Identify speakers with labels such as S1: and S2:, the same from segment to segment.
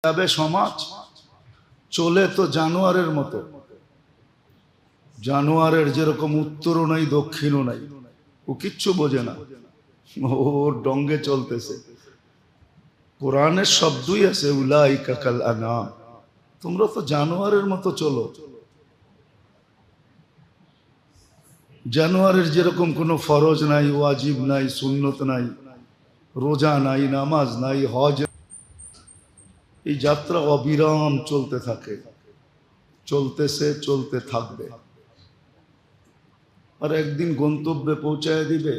S1: যাবে সমাজ চলে তো জানোয়ারের মতো। জানোয়ারের যেরকম উত্তরও নাই দক্ষিণও নাই, ও কিচ্ছু বোঝে না, ওর ডঙ্গে চলতেছে। কোরআনের শব্দই আছে উলাইকা কাল আনাম, তোমরা তো জানোয়ারের মতো চলো। জানোয়ারের যেরকম কোনো ফরজ নাই, ওয়াজিব নাই, সুন্নত নাই, রোজা নাই, নামাজ নাই, হজ, এই যাত্রা অবিরাম চলতে থাকে, চলতেছে, চলতে থাকবে, আর একদিন গন্তব্যে পৌঁছায় দিবে।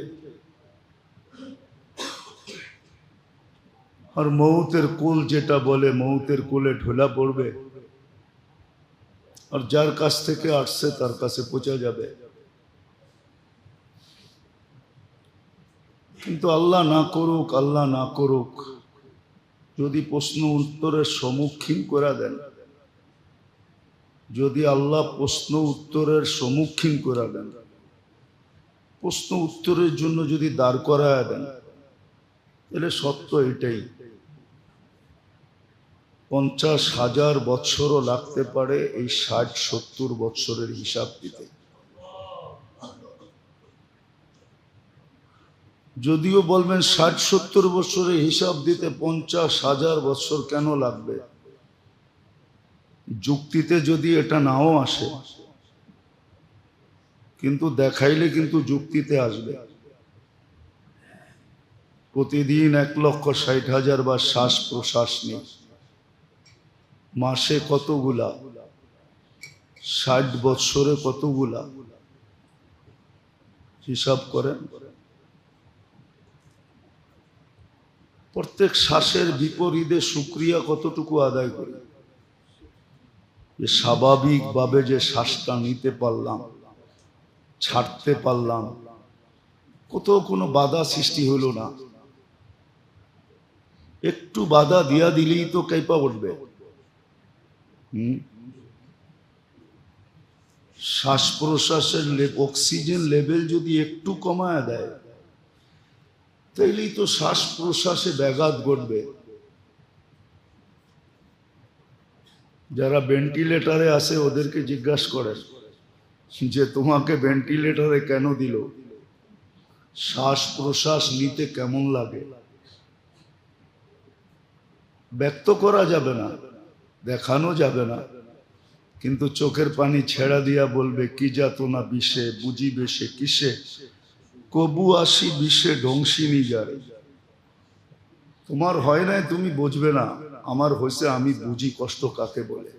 S1: আর মৌতের কুল যেটা বলে, মৌতের কুলে ঢোলা পড়বে, আর যার কাছ থেকে আসছে তার কাছে পৌঁছে যাবে। কিন্তু আল্লাহ না করুক, আল্লাহ না করুক, যদি প্রশ্ন উত্তরের সম্মুখীন করে দেন, যদি আল্লাহ প্রশ্ন উত্তরের সম্মুখীন করে দেন, প্রশ্ন উত্তরের জন্য যদি দাঁড় করায় দেন, তাহলে সত্য এটাই, 50,000 বছরও লাগতে পারে এই 60-70 বছরের হিসাব দিতে। যদিও বলবেন 60-70 বছরের হিসাব দিতে 50,000 বছর কেন লাগবে, যুক্তিতে যদি এটা নাও আসে, কিন্তু দেখাইলে কিন্তু যুক্তিতে আসবে। প্রতিদিন 1,60,000 বার শ্বাস প্রশ্বাস নেই, মাসে কতগুলা, 60 বছরে কতগুলা, হিসাব করেন। প্রত্যেক শ্বাসের বিপরীতে শুকরিয়া কতটুকু আদায় করি, যে স্বাভাবিকভাবে যে শ্বাসটা নিতে পারলাম, ছাড়তে পারলাম, কোথাও কোনো বাধা সৃষ্টি হলো না। একটু বাধা দিয়া দিলেই তো কাইপা উঠবে। শ্বাস প্রশ্বাসের অক্সিজেন লেভেল যদি একটু কমায় দেয়, তাইলেই তো শ্বাস প্রশ্বাসে ব্যাঘাত ঘটবে। যারা ভেন্টিলেটরে আছে ওদেরকে জিজ্ঞাসা করেন যে তোমাকে ভেন্টিলেটরে কেন দিল, শ্বাস প্রশ্বাস নিতে কেমন লাগে। ব্যক্ত করা যাবে না, দেখানো যাবে না, কিন্তু চোখের পানি ছেড়া দিয়া বলবে কি যাতনা বিষে, বুঝিবে সে কিসে, কবু আসি বিষে ধ্বংসিনী যারে। তোমার হয় নাই তুমি বুঝবে না, আমার হয়েছে আমি বুঝি কষ্ট কাকে বলে,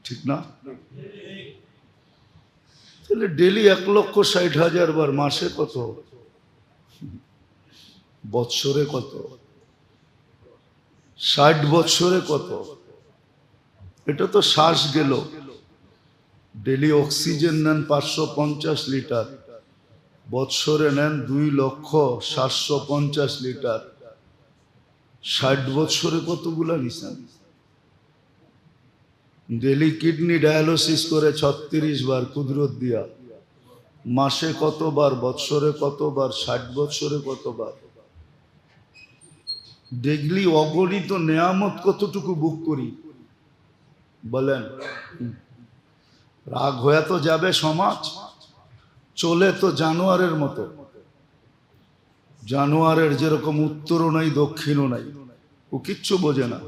S1: ঠিক না? তাহলে ডেলি 1,60,000 বার, মাসে কত, বৎসরে কত, 60 বৎসরে কত, এটা তো শ্বাস গেল। ডেলি অক্সিজেন নেন 550 লিটার, বৎসরে নেন 2,750,000 লিটার, 60 বৎসরে কতগুলা নিছেন। ডেলি কিডনি ডায়ালিসিস করে 36 বার কুদরত দিয়া, মাসে কতবার, বৎসরে কতবার, 60 বৎসরে কতবার। ডেইলি অগণিত নেয়ামত কতটুকু বুক করি বলেন। রাগ হয়ে তো যাবে সমাজ, চলে তো জানোয়ারের মতো। জানোয়ারের যেরকম উত্তরও নাই দক্ষিণও নাই, ও কিচ্ছু বোঝে না,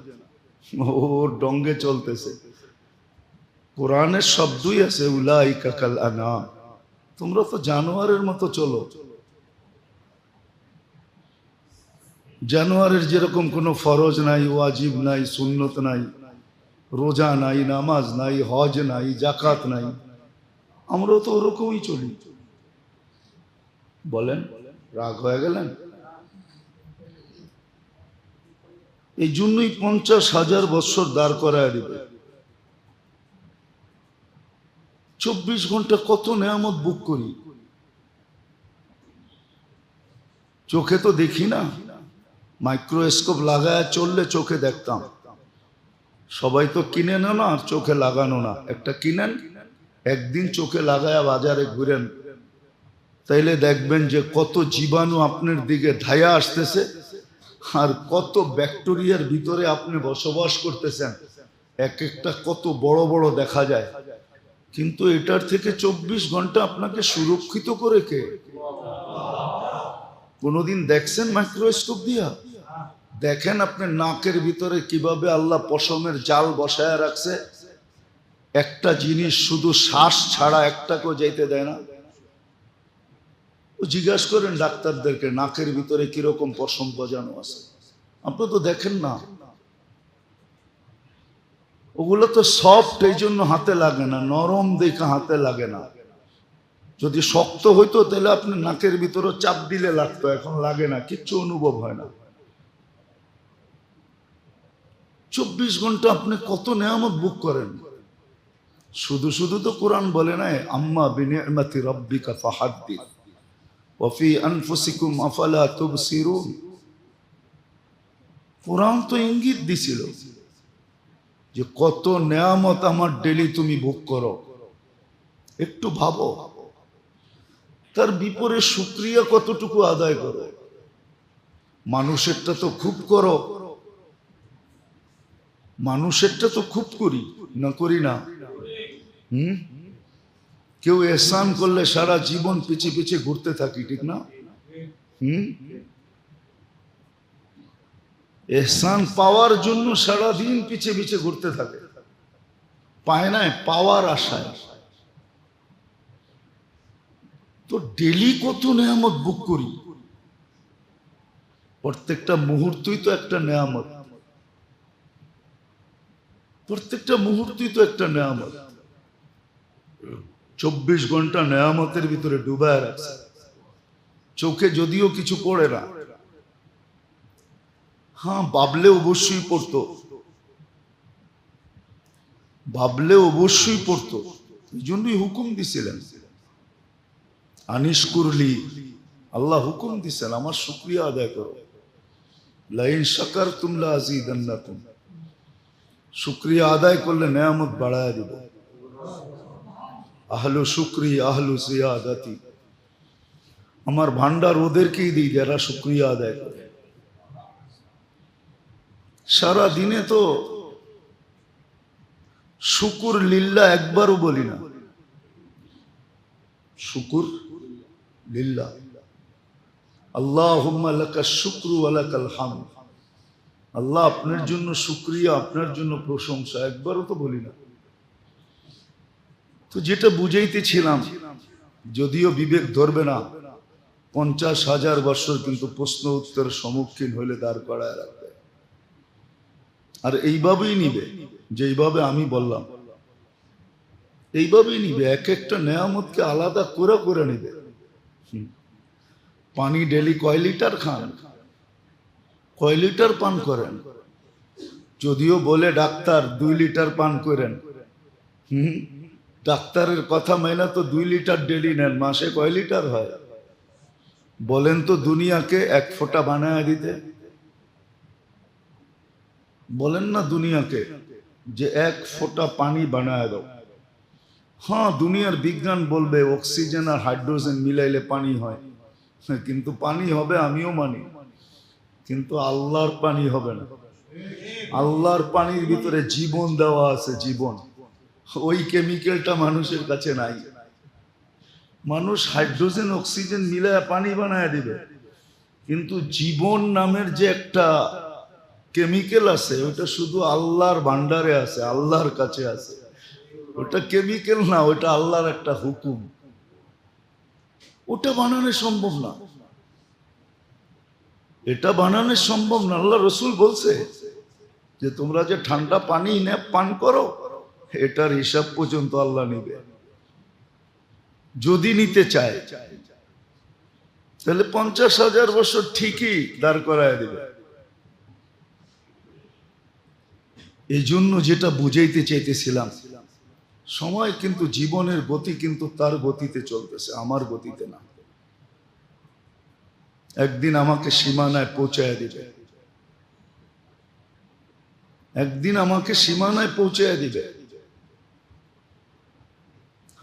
S1: ওর ডঙ্গে চলতেছে। কোরআনের শব্দই আছে উলাইকা কাল আনাম, তোমরা তো জানোয়ারের মতো চলো। জানোয়ারের যেরকম কোনো ফরজ নাই, ওয়াজিব নাই, সুন্নত নাই, রোজা নাই, নামাজ নাই, হজ নাই, জাকাত নাই, আমরাও তো ওরকমই চলি। বলেন, রাগ হয়ে গেলেন? এই জন্যই 50,000 বছর দাঁড় করায় দিবে। 24 ঘন্টা কত নেয়ামত বুক করি, চোখে তো দেখি না। মাইক্রোস্কোপ লাগায় চললে চোখে দেখতাম। সবাই তো কিনে না, আর চোখে লাগানো না। একটা কিনেন, একদিন চোখে লাগায়া বাজারে ঘুরেন, তাইলে দেখবেন যে কত জীবাণু আপনার দিকে ধায়া আসতেছে, আর কত ব্যাকটেরিয়ার ভিতরে আপনি বসবাস করতেছেন, এক একটা কত বড় বড় দেখা যায়, কিন্তু এটার থেকে 24 ঘন্টা আপনাকে সুরক্ষিত করে কে? কোনোদিন দেখছেন মাইক্রোস্কোপ দিয়া? দেখেন আপনি নাকের ভিতরে কিভাবে আল্লাহ পশমের জাল বসায় রাখছে, একটা জিনিস শুধু শ্বাস ছাড়া একটাকেও যাইতে দেয় না। জিজ্ঞাসা করেন ডাক্তারদেরকে নাকের ভিতরে কিরকম পশম বজানো আছে, আপনি তো দেখেন না। ওগুলো তো সফট, এই জন্য হাতে লাগে না, নরম দেখে হাতে লাগে না। যদি শক্ত হইতো তাহলে আপনি নাকের ভিতরে চাপ দিলে লাগতো, এখন লাগে না, কিচ্ছু অনুভব হয় না। 24 ঘন্টা আপনি কত নেয়ামত বুক করেন। শুধু শুধু তো কোরআন বলে নাই আম্মা বিনিআমাতি রাব্বিকা ফাহাদ্দিস ওয়া ফি আনফুসিকুম আফালা তুবসিরুন। কোরআন তো ইঙ্গিত দিছিল যে কত নেয়ামত আমার ডেলি তুমি ভোগ করো, একটু ভাবো। তার বিপরীতে শুকরিয়া কতটুকু আদায় করো। মানুষেরটা তো খুব করো, মানুষেরটা তো খুব করি না, করি না? কেউ এহসান করলে সারা জীবন পিছে পিছে ঘুরতে থাকি, ঠিক না? এহসান পাওয়ার জন্য সারা দিন পিছে পিছে ঘুরতে থাকে, পায় না, পাওয়ার আশায়। তো ডেলি কত নেয়ামত বুক করি, প্রত্যেকটা মুহূর্তই তো একটা নেয়ামত, প্রত্যেকটা মুহূর্তই তো একটা নেয়ামত। 24 ঘন্টা নেয়ামতের ভিতরে ডুবায় রাখছে। চোখে যদিও কিছু পড়ে না, হ্যাঁ ভাবলে অবশ্যই পড়তো, ভাবলে অবশ্যই পড়তো। এই জন্যই হুকুম দিছিলেন আনিশ কুরলি, আল্লাহ হুকুম দিছেন আমার শুকরিয়া আদায় করো। লাইন শাকারতুম লাযীদান্নাকুম, শুকরিয়া আদায় করলে নেয়ামত বাড়ায় দেব। আহলু শুকরি আহলু জিয়াদাতি, আমার ভান্ডার ওদেরকেই দিই যারা শুকরিয়া আদায় করে। সারা দিনে তো শুকুর লিল্লাহ একবারও বলি না। শুকুর লিল্লাহ, আল্লাহুম্মা লাকা শুকরু ওয়া লাকাল হামদ। আল্লাহ আপনার জন্য শুকরিয়া, আপনার জন্য প্রশংসা, একবারও তো বলি না। তো যেটা বুঝাইতেছিলাম, যদিও বিবেক ধরবে না, 50,000 বছর কিন্তু প্রশ্ন উত্তরের সম্মুখীন হলে দাঁড় করায় রাখবে। আর এইভাবেই নিবে, যেইভাবে আমি বললাম এইভাবেই নিবে। এক একটা নেয়ামতকে আলাদা করে করে নিবে। পানি ডেলি কয় লিটার খান, কয় লিটার পান করেন? যদিও বলে ডাক্তার 2 লিটার পান করেন, ডাক্তারের কথা মাইনা তো 2 লিটার ডেলি নেন, মাসে কয় লিটার হয় বলেন তো? দুনিয়াকে 1 ফোঁটা বানায় দিতে বলেন না দুনিয়াকে যে 1 ফোঁটা পানি বানায় দাও। হ্যাঁ, দুনিয়ার বিজ্ঞান বলবে অক্সিজেন আর হাইড্রোজেন মিলাইলে পানি হয়, কিন্তু পানি হবে, আমিও মানি, কিন্তু আল্লাহর পানি হবে না। আল্লাহর পানির ভিতরে জীবন দেওয়া আছে, জীবন। ওই কেমিক্যালটা মানুষের কাছে নাই। মানুষ হাইড্রোজেন অক্সিজেন মিলায় পানি বানায় দিবে, কিন্তু জীবন নামের যে একটা কেমিক্যাল আছে ওটা শুধু আল্লাহর ভান্ডারে আছে, আল্লাহর কাছে আছে। ওটা কেমিক্যাল না, ওটা আল্লাহর একটা হুকুম। ওটা বানানো সম্ভব না, এটা বানানো সম্ভব না। আল্লাহ রসুল বলছে যে তোমরা যে ঠান্ডা পানি পান করো, এটার হিসাব পর্যন্ত আল্লাহ নিবে। যদি নিতে চায় তাহলে 50,000 বছর ঠিকই দাঁড় করায় দিবে। এই জন্য যেটা বুঝাইতে চাইতেছিলাম, সময় কিন্তু জীবনের গতি কিন্তু তার গতিতে চলতেছে, আমার গতিতে না। একদিন আমাকে সীমানায় পৌঁছায় দিবে, একদিন আমাকে সীমানায় পৌঁছায় দিবে।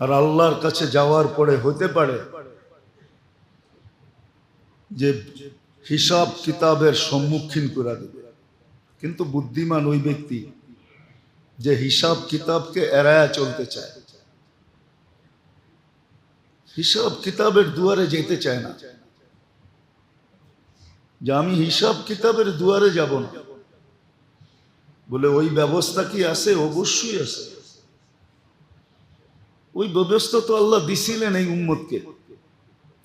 S1: আর আল্লাহর কাছে যাওয়ার পরে হতে পারে যে হিসাব কিতাবের সম্মুখীন করে দেবে। কিন্তু বুদ্ধিমান ওই ব্যক্তি যে হিসাব কিতাবকে এড়ায়া চলতে চায়, হিসাব কিতাবের দুয়ারে যেতে চায় না, যে আমি হিসাব কিতাবের দুয়ারে যাব না। বলে ওই ব্যবস্থা কি আছে? অবশ্যই আছে। ওই ব্যবস্থা তো আল্লাহ দিছিলেন এই উম্মতকে।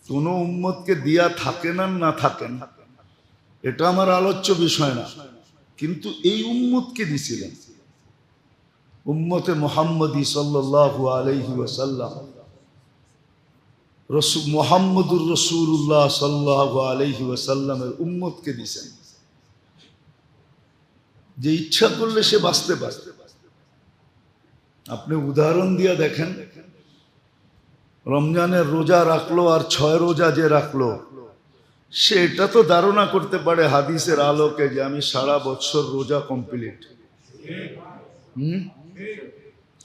S1: কোন উম্মতকে দিয়া থাকেন আর না থাকেন এটা আমার আলোচ্য বিষয় না, কিন্তু এই উম্মতকে দিছিলেন। উম্মতে মুহাম্মদী সাল্লাল্লাহু আলাইহি ওয়াসাল্লাম, মুহাম্মদুর রাসূলুল্লাহ সাল্লাল্লাহু আলাইহি ওয়াসাল্লামের উম্মতকে দিছেন, যে ইচ্ছা করলে সে বাঁচতে পারে। আপনি উদাহরণ দিয়ে দেখেন, রমজানের রোজা রাখলো আর 6 রোজা যে রাখলো, সে এটা তো ধারণা করতে পারে হাদিসের আলোকে যে আমি সারা বছর রোজা কমপ্লিট।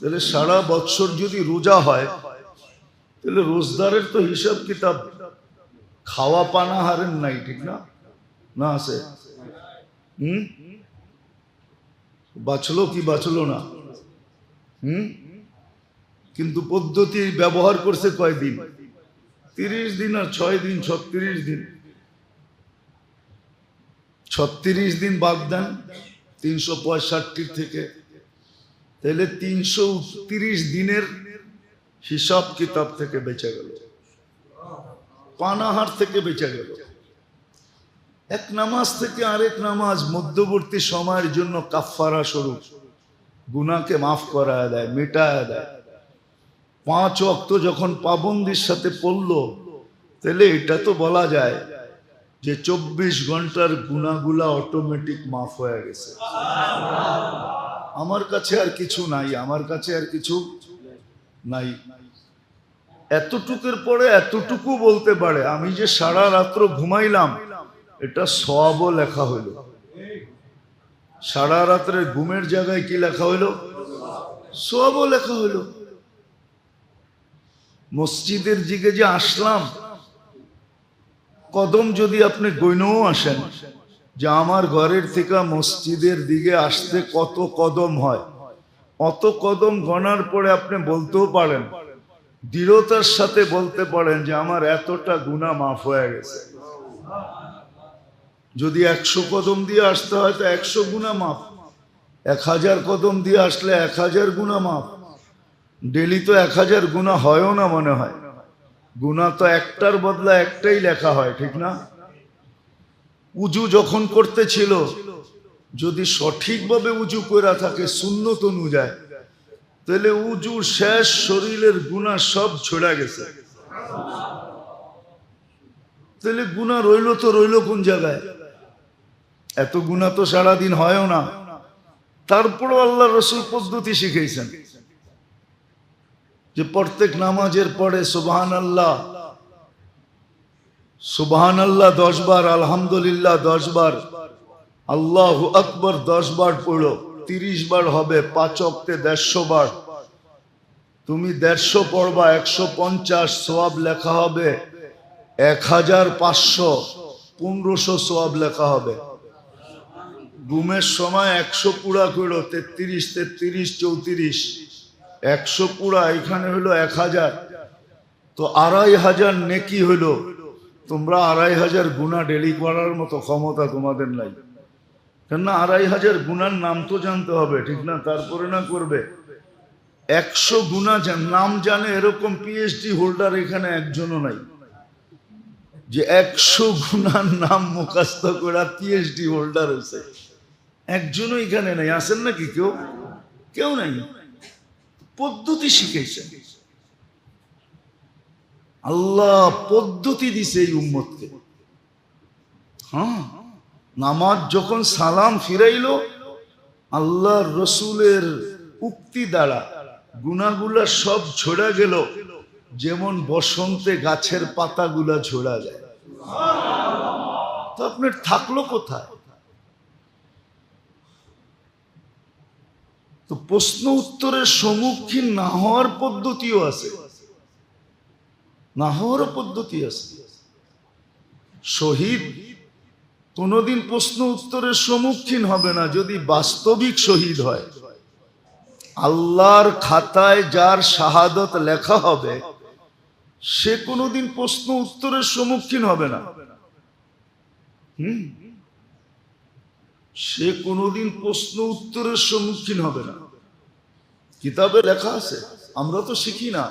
S1: তাহলে সারা বছর যদি রোজা হয়, তাহলে রোজদারের তো হিসাব কিতাব খাওয়া পানাহারের নাই, ঠিক না? না আছে? বাঁচলো কি বাঁচলো না? কিন্তু পদ্ধতি ব্যবহার করছে কয়দিন? 30 দিন আর 6 দিন, 36 দিন। 36 দিন বাদ দেন 365 থেকে, তাহলে 330 দিনের হিসাব কিতাব থেকে বেঁচে গেল, পানাহার থেকে বেঁচে গেল। এক নামাজ থেকে আরেক নামাজ মধ্যবর্তী সময়ের জন্য কাফফারা স্বরূপ গুনাহকে মাফ করায় দেয়, মেটায় দেয়। 5 ওয়াক্ত যখন পাবন্দির সাথে পড়লো, তাহলে এটা তো বলা যায় যে 24 ঘন্টার গুনাহগুলা অটোমেটিক মাফ হয়ে গেছে। আমার কাছে আর কিছু নাই, আমার কাছে আর কিছু নাই। এতটুকুর পরে এতটুকু বলতে পারে, আমি যে সারা রাত্র ঘুমাইলাম এটা সওয়াবও লেখা হইল। সারা রাত্রের ঘুমের জায়গায় কি লেখা হইল? সওয়াবও লেখা হইল। মসজিদের দিকে যে আসলাম, কদম যদি আপনি গইনও আসেন যে আমার ঘরের থেকে মসজিদের দিকে আসতে কত কদম হয়, অত কদম গণার পরে আপনি বলতেও পারেন, দৃঢ়তার সাথে বলতে পারেন যে আমার এতটা গুনাহ মাফ হয়ে গেছে। যদি 100 কদম দিয়ে আসতে হয় তো 100 গুনাহ মাফ, 1000 কদম দিয়ে আসলে 1000 গুনাহ মাফ। ডেলি তো 1000 গুনাহ হয়ও না মনে হয়, গুনাহ তো একটার বদলা একটাই লেখা হয়, ঠিক না? উজু যখন করতেছিল, যদি সঠিকভাবে উজু করে থাকে সুন্নত অনুযায়ী, তাহলে উজুর শেষ শরীরের গুনাহ সব ছড়া গেছে। তাহলে গুনাহ রইল তো রইল কোন জায়গায়? এত গুনাহ তো সারাদিন হয়ও না। তারপরও আল্লাহ রসুল পদ্ধতি শিখাইছেন যে প্রত্যেক নামাজের পরে সুবহানাল্লাহ, সুবহানাল্লাহ 10 বার, আলহামদুলিল্লাহ 10 বার, আল্লাহু আকবার 10 বার পড়ো। 30 বার হবে, 5 ওয়াক্তে 150 বার। তুমি 150 পড়বা, 150 সওয়াব লেখা হবে। 1500 1500 সওয়াব লেখা হবে। ঘুমের সময় 100 পুরা করো, 33 33 34, 100 পুরা, এখানে হলো 1000, তো 2500 নেকি হলো। তোমরা 2500 গুনাহ ডেলি করার মতো ক্ষমতা তোমাদের নাই, কেননা 2500 গুনার নাম তো জানতে হবে, ঠিক না? তারপরে না করবে। 100 গুনাহ নাম জানে এরকম পিএইচডি হোল্ডার এখানে একজনও নাই, যে 100 গুনার নাম মুখস্থ করা পিএইচডি হোল্ডার হয়েছে। একজনও এখানে নাই। আছেন নাকি কেউ? কেউ নাই। পদ্ধতি শিখেছে আল্লাহ, পদ্ধতি দিছে এই উম্মতকে। হ্যাঁ, নামাজ যখন সালাম ফিরাইলো, আল্লাহ রসুলের উক্তি দ্বারা গুনাহগুলা সব ঝরা গেল, যেমন বসন্তে গাছের পাতাগুলা ঝরা যায়। তো আপনার থাকলো কোথায়? তো প্রশ্ন উত্তরের সম্মুখীন না হওয়ার পদ্ধতিও আছে, না হওয়ার পদ্ধতি আছে। শহীদ কোনোদিন প্রশ্ন উত্তরের সম্মুখীন হবে না যদি বাস্তবিক শহীদ হয়। আল্লাহর খাতায় যার শাহাদত লেখা হবে সে কোনোদিন প্রশ্ন উত্তরের সম্মুখীন হবে না। সে কোনোদিন প্রশ্ন উত্তরের সম্মুখীন হবে না। কিতাবে লেখা আছে, আমরা তো শিখি না।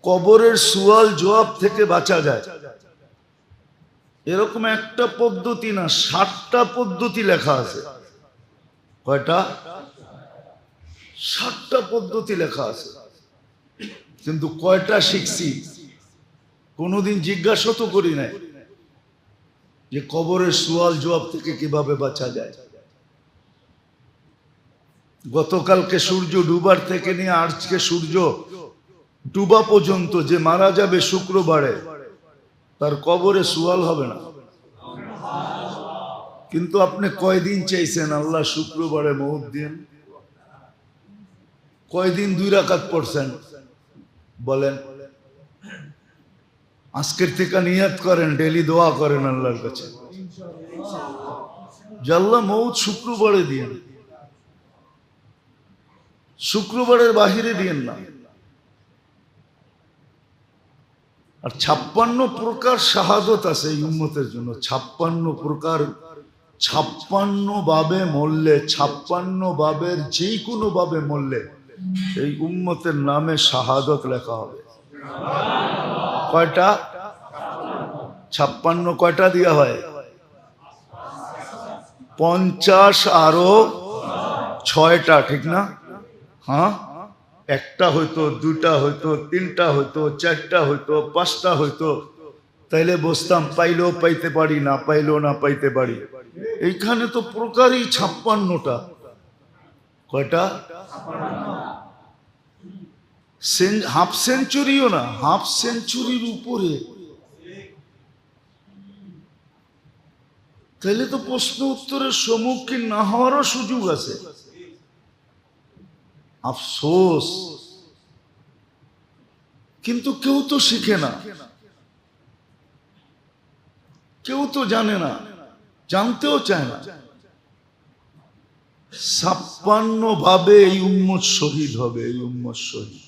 S1: কবরের সুয়াল জবাব থেকে বাঁচা যায় এরকম একটা পদ্ধতি না, 60টা পদ্ধতি লেখা আছে। কয়টা? 60টা পদ্ধতি লেখা আছে, কিন্তু কয়টা শিখছি কোনোদিন জিজ্ঞাসা তো করি নাই যে কবরের সুয়াল জবাব থেকে কিভাবে বাঁচা যায়। গতকালকে সূর্য ডুবার থেকে নিয়ে আজকে সূর্য ডুবা পর্যন্ত যে মারা যাবে শুক্রবারে, তার কবরে সুয়াল হবে না। কিন্তু আপনি কয়দিন চাইছেন আল্লাহ শুক্রবারে মউত দিন? কয়দিন 2 রাকাত পড়ছেন বলেন? আজকের থেকে নিয়ত করেন, ডেলি দোয়া করেন আল্লাহর কাছে যে আল্লাহ মউত শুক্রবারে দিন, শুক্রবারের বাহিরে দিন না। আর 56 প্রকার শাহাদত আছে এই উম্মতের জন্য। 56 প্রকার, 56 ভাবে মরলে, 56 ভাবের যে কোনো ভাবে মরলে এই উম্মতের নামে শাহাদত লেখা হবে। কয়টা? 56 কয়টা দিয়া হয়? 50 আরো 6টা, ঠিক না? হ্যাঁ, একটা হইতো, 2টা হইতো, 3টা হইতো, 4টা হইতো, 5টা হইতো, তাইলে বসতাম, পাইলেও পাইতে পারি, না পাইলেও না পাইতে পারি। এইখানে তো প্রকারই 56টা। কয়টা? হাফ সেঞ্চুরিও না, হাফ সেঞ্চুরির উপরে। তাহলে তো প্রশ্ন উত্তরের সম্মুখীন না হওয়ারও সুযোগ আছে। আফসোস, কিন্তু কেউ তো শিখে না, কেউ তো জানে না, জানতেও চায় না। 56 ভাবে এই উম্মত শহীদ হবে, এই উম্মত শহীদ।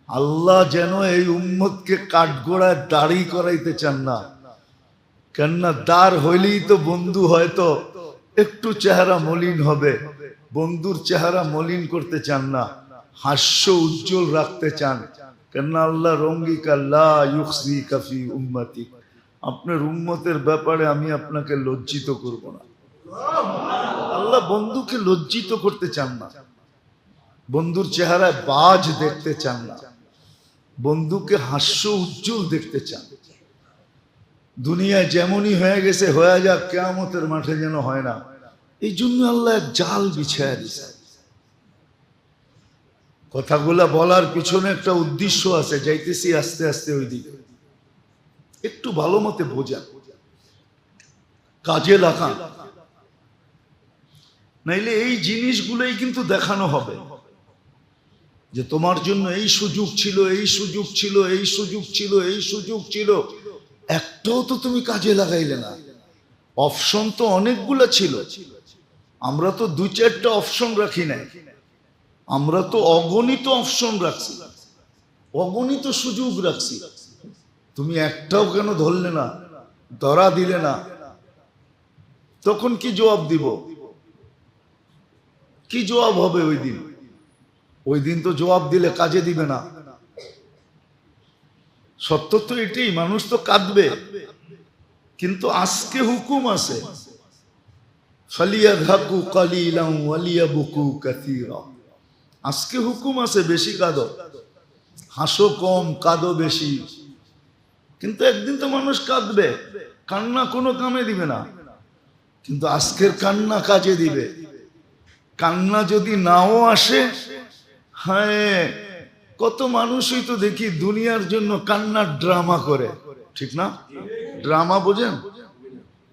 S1: আল্লাহ যেন এই উম্মতকে কাঠগোড়ায় দাড়ি করাইতে চান না। কেননা দাঁড় হইলেই তো বন্ধু হয়তো একটু চেহারা মলিন হবে, বন্ধুর চেহারা মলিন করতে চান না, হাস্য উজ্জ্বল রাখতে চান। কেননা আল্লাহ রঙ্গিকা লা ইউখজিকা ফি উম্মতি, আপনার উম্মতের ব্যাপারে আমি আপনাকে লজ্জিত করব না। আল্লাহ বন্ধুকে লজ্জিত করতে চান না, বন্ধুর চেহারায় বাজ দেখতে চান না, বন্ধুকে হাস্য উজ্জ্বল দেখতে চান। দুনিয়ায় যেমনই হয়ে গেছে হয়ে যাক, কিয়ামতের মাঠে যেন হয় না। এই জন্য আল্লাহ এক জাল বিছায়া দিছে। কথাগুলা বলার পিছনে একটা উদ্দেশ্য আছে, যাইতেছি আস্তে আস্তে ওই দিকে। একটু ভালো মতে বোঝা, কাজে লাগা, নাইলে এই জিনিসগুলোই কিন্তু দেখানো হবে যে তোমার জন্য এই সুযোগ ছিল, এই সুযোগ ছিল, এই সুযোগ ছিল, এই সুযোগ ছিল, একটাও তো তুমি কাজে লাগাইলে না। অপশন তো অনেকগুলো ছিল, আমরা তো 2-4টা অপশন রাখি নাই, আমরা তো অগণিত অপশন রাখছি, অগণিত সুযোগ রাখছি। তুমি একটাও কেন ধরলে না, ধরা দিলে না? তখন কি জবাব দিব? কি জবাব হবে ওই দিন? ওই দিন তো জবাব দিলে কাজে দিবে না। সত্য তো এটাই, মানুষ তো কাঁদবে, কিন্তু আজকে হুকুম আছে, ফালিয়াযহাকু কালিলান ওয়ালিয়াবকু কাসীরা। আজকে হুকুম আছে বেশি কাঁদো, হাসো কম, কাঁদো বেশি। কিন্তু একদিন তো মানুষ কাঁদবে, কান্না কোনো কামে দিবে না, কিন্তু আজকের কান্না কাজে দিবে। কান্না যদি নাও আসে, হ্যাঁ, কত মানুষই তো দেখি দুনিয়ার জন্য কান্নার ড্রামা করে, ঠিক না? ড্রামা বোঝেন?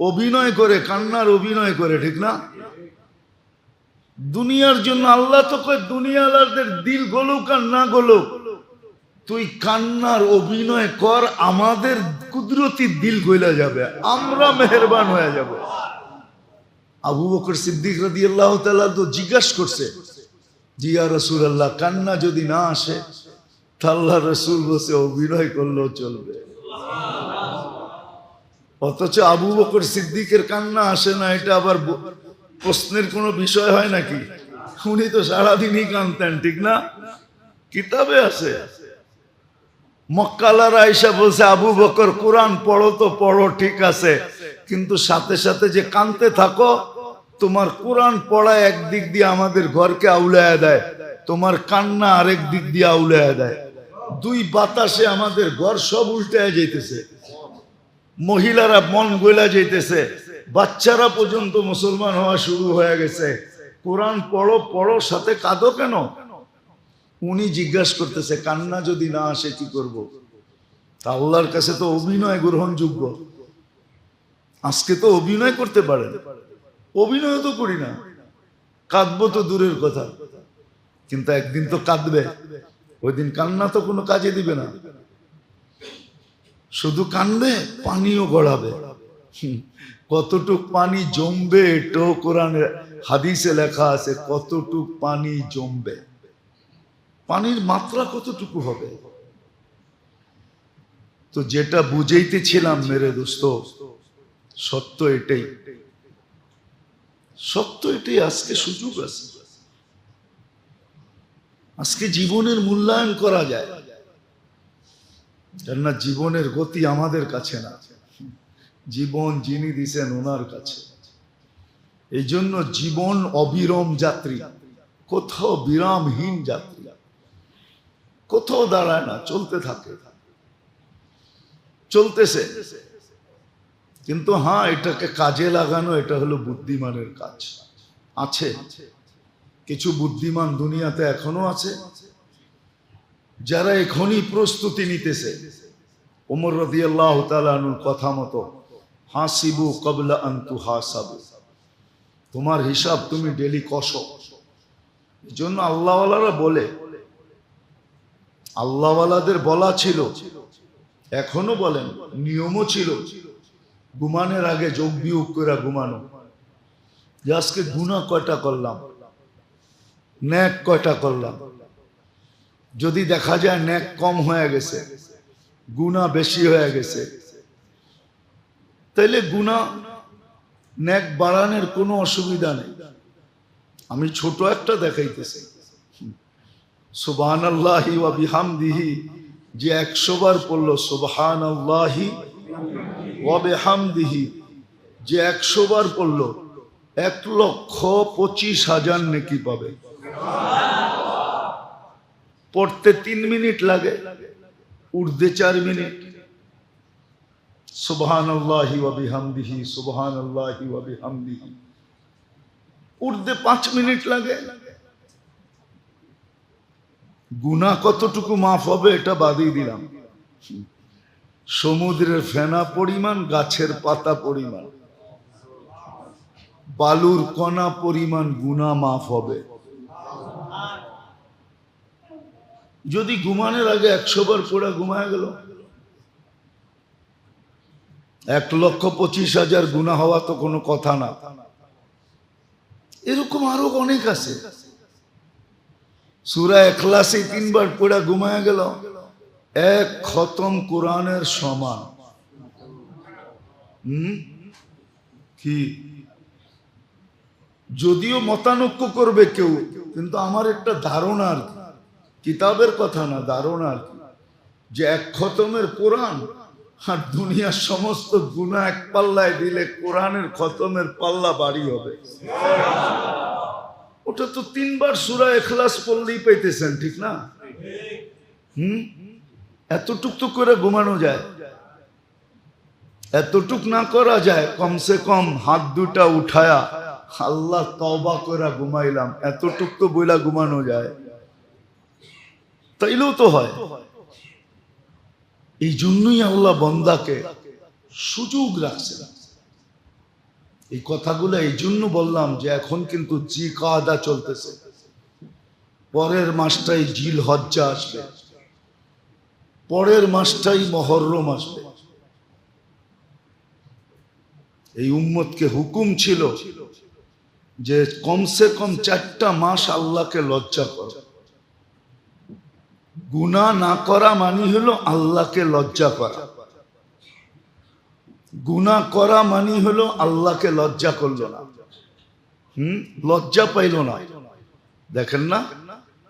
S1: অভিনয় করে, কান্নার অভিনয় করে, ঠিক না? দুনিয়ার জন্য। আল্লাহ তো কয় দুনিয়ালাদের দিল গলুক আর না গলুক, তুই কান্নার অভিনয় কর, আমাদের কুদরতি দিল গইলা যাবে, আমরা মেহেরবান হয়ে যাব। আবু বকর সিদ্দিক রাদিয়াল্লাহু তাআলা তো জিজ্ঞাসা করছে, জি ইয়া রাসূলুল্লাহ, কান্না যদি না আসে তা আল্লাহ রাসূল বসে অভিনয় করলেও চলবে। অথচ আবু বকর সিদ্দিকের কান্না আসে না, এটা আবার প্রশ্নের কোনো বিষয় হয় নাকি? উনি তো সারাদিনই কাঁদতেন, ঠিক না? কিতাবে আছে। মক্কালার আয়েশা বলছে, আবু বকর কোরআন পড়ো তো পড়ো, ঠিক আছে, কিন্তু সাথে সাথে যে কাঁদতে থাকো, তোমার কোরআন পড়া একদিক দিয়ে আমাদের ঘরকে আউলায়া দেয়, তোমার কান্না আরেক দিক দিয়ে আউলায়া দেয়। দুই বাতাসে আমাদের ঘর সব উল্টায় যাইতেছে, মহিলারা মন গইলা যাইতেছে, বাচ্চারা পর্যন্ত মুসলমান হওয়া শুরু হয়ে গেছে। কোরআন পড়ো পড়ো, সাথে কাঁদো কেন? উনি জিজ্ঞাসা করতেছে, কান্না যদি না আসে কি করব? তা আল্লাহর কাছে তো অভিনয় গ্রহণযোগ্য। আজকে তো অভিনয় করতে পারেন, অভিনয় তো করি না, কাঁদবো তো দূরের কথা, কিন্তু একদিন তো কাঁদবে। ওই দিন কান্না তো কোনো কাজে দিবে না, শুধু কানবে, পানিও গড়াবে। কতটুক পানি জমবে এটাও কোরআনে হাদিসে লেখা আছে, কতটুক পানি জমবে, পানির মাত্রা কতটুকু হবে। তো যেটা বুঝাইতেছিলাম মেরে দোস্ত, সত্য এটাই, সত্য এটাই। আজকে সুযোগ আছে, আজকে জীবনের মূল্যায়ন করা যায়, কেননা জীবনের গতি আমাদের কাছে না, জীবন যিনি দিছেন ওনার কাছে। এই জন্য জীবন অবিরাম যাত্রী, কোথাও বিরামহীন যাত্রী, কোথাও দাঁড়ায় না, চলতে থাকে, চলতেছে। কিন্তু হ্যাঁ, এটাকে কাজে লাগানো, এটা হলো বুদ্ধিমানের কাজ। আছে কিছু বুদ্ধিমান দুনিয়াতে এখনো আছে, যারা এখনই প্রস্তুতি নিতেছে। ওমর রাদিয়াল্লাহু তাআলা আনহুর কথা মতো, হাসিবু ক্বাবলা আন তুহাসাবু, তোমার হিসাব তুমি ডেলি কষো। এই জন্য আল্লাহওয়ালারা বলে, আল্লাহওয়ালাদের বলা ছিল, এখনো বলেন, নিয়মও ছিল, ঘুমানোর আগে যোগ বিয়োগ করে ঘুমানো, যে আজকে গুনাহ কয়টা করলাম, নেক কয়টা করলাম। যদি দেখা যায় নেক কম হয়ে গেছে, গুনাহ বেশি হয়ে গেছে, তাইলে গুনাহ নেক বাড়ানোর কোনো অসুবিধা নেই। আমি ছোট একটা দেখাইতেছি, সুবহানাল্লাহি ওয়া বিহামদিহি, যে 100 বার পড়লো সুবহানাল্লাহি ওয়া বিহামদিহি, যে 100 বার পড়লো 1,25,000 নেকি পাবে। পড়তে 3 মিনিট লাগে, উঠতে 4 মিনিট। সুবহানাল্লাহি ওয়া বিহামদিহি, সুবহানাল্লাহি ওয়া বিহামদিহি, উঠতে 5 মিনিট লাগে। গুনাহ কতটুকু মাফ হবে এটা বাদই দিলাম, সমুদ্রের ফেনা পরিমাণ, গাছের পাতা পরিমাণ, বালুর কণা পরিমাণ গুনাহ মাফ হবে। যদি ঘুমানোর আগে 100 বার পড়া ঘুমায় গেল, 1,25,000 গুনাহ হওয়া তো কোনো কথা না। এরকম আরো অনেক আছে। সূরা ইখলাসে 3 বার পড়া ঘুমায় গেল, 1 খতম কোরআনের সমান। কি যদিও মতানৈক্য করবে কেউ, কিন্তু আমার একটা ধারণা আর কি, কিতাবের কথা না, ধারণা আর কি, যে 1 খতমের কোরআন আর দুনিয়ার সমস্ত গুনাহ এক পাল্লায় দিলে কোরআনের খতমের পাল্লা ভারী হবে। ওটা তো 3 বার সূরা ইখলাস পড়লেই পাইতেছেন, ঠিক না? এতটুক তো করে ঘুমানো যায়। এতটুক না করা যায়, কমসে কম হাত দুটা উঠায়া আল্লাহ তওবা করে ঘুমাইলাম, এতটুক তো বইলা ঘুমানো যায়, তাইলেও তো হয়। এই জন্যই আল্লাহ বান্দাকে সুযোগ রাখছে। এই কথাগুলো এই জন্য বললাম যে এখন কিন্তু জিকাদা চলতেছে, পরের মাসটাই জিল হজ্জা আসবে। পরের মাসটাই মুহররম আসবে। এই উম্মতকে হুকুম ছিল যে কমসে কম 4টা মাস আল্লাহকে লজ্জা করো। গুনাহ না করা মানে হলো আল্লাহকে লজ্জা করা। গুনাহ করা মানে হলো আল্লাহকে লজ্জা করলো না, লজ্জা পাইল না। দেখেন না,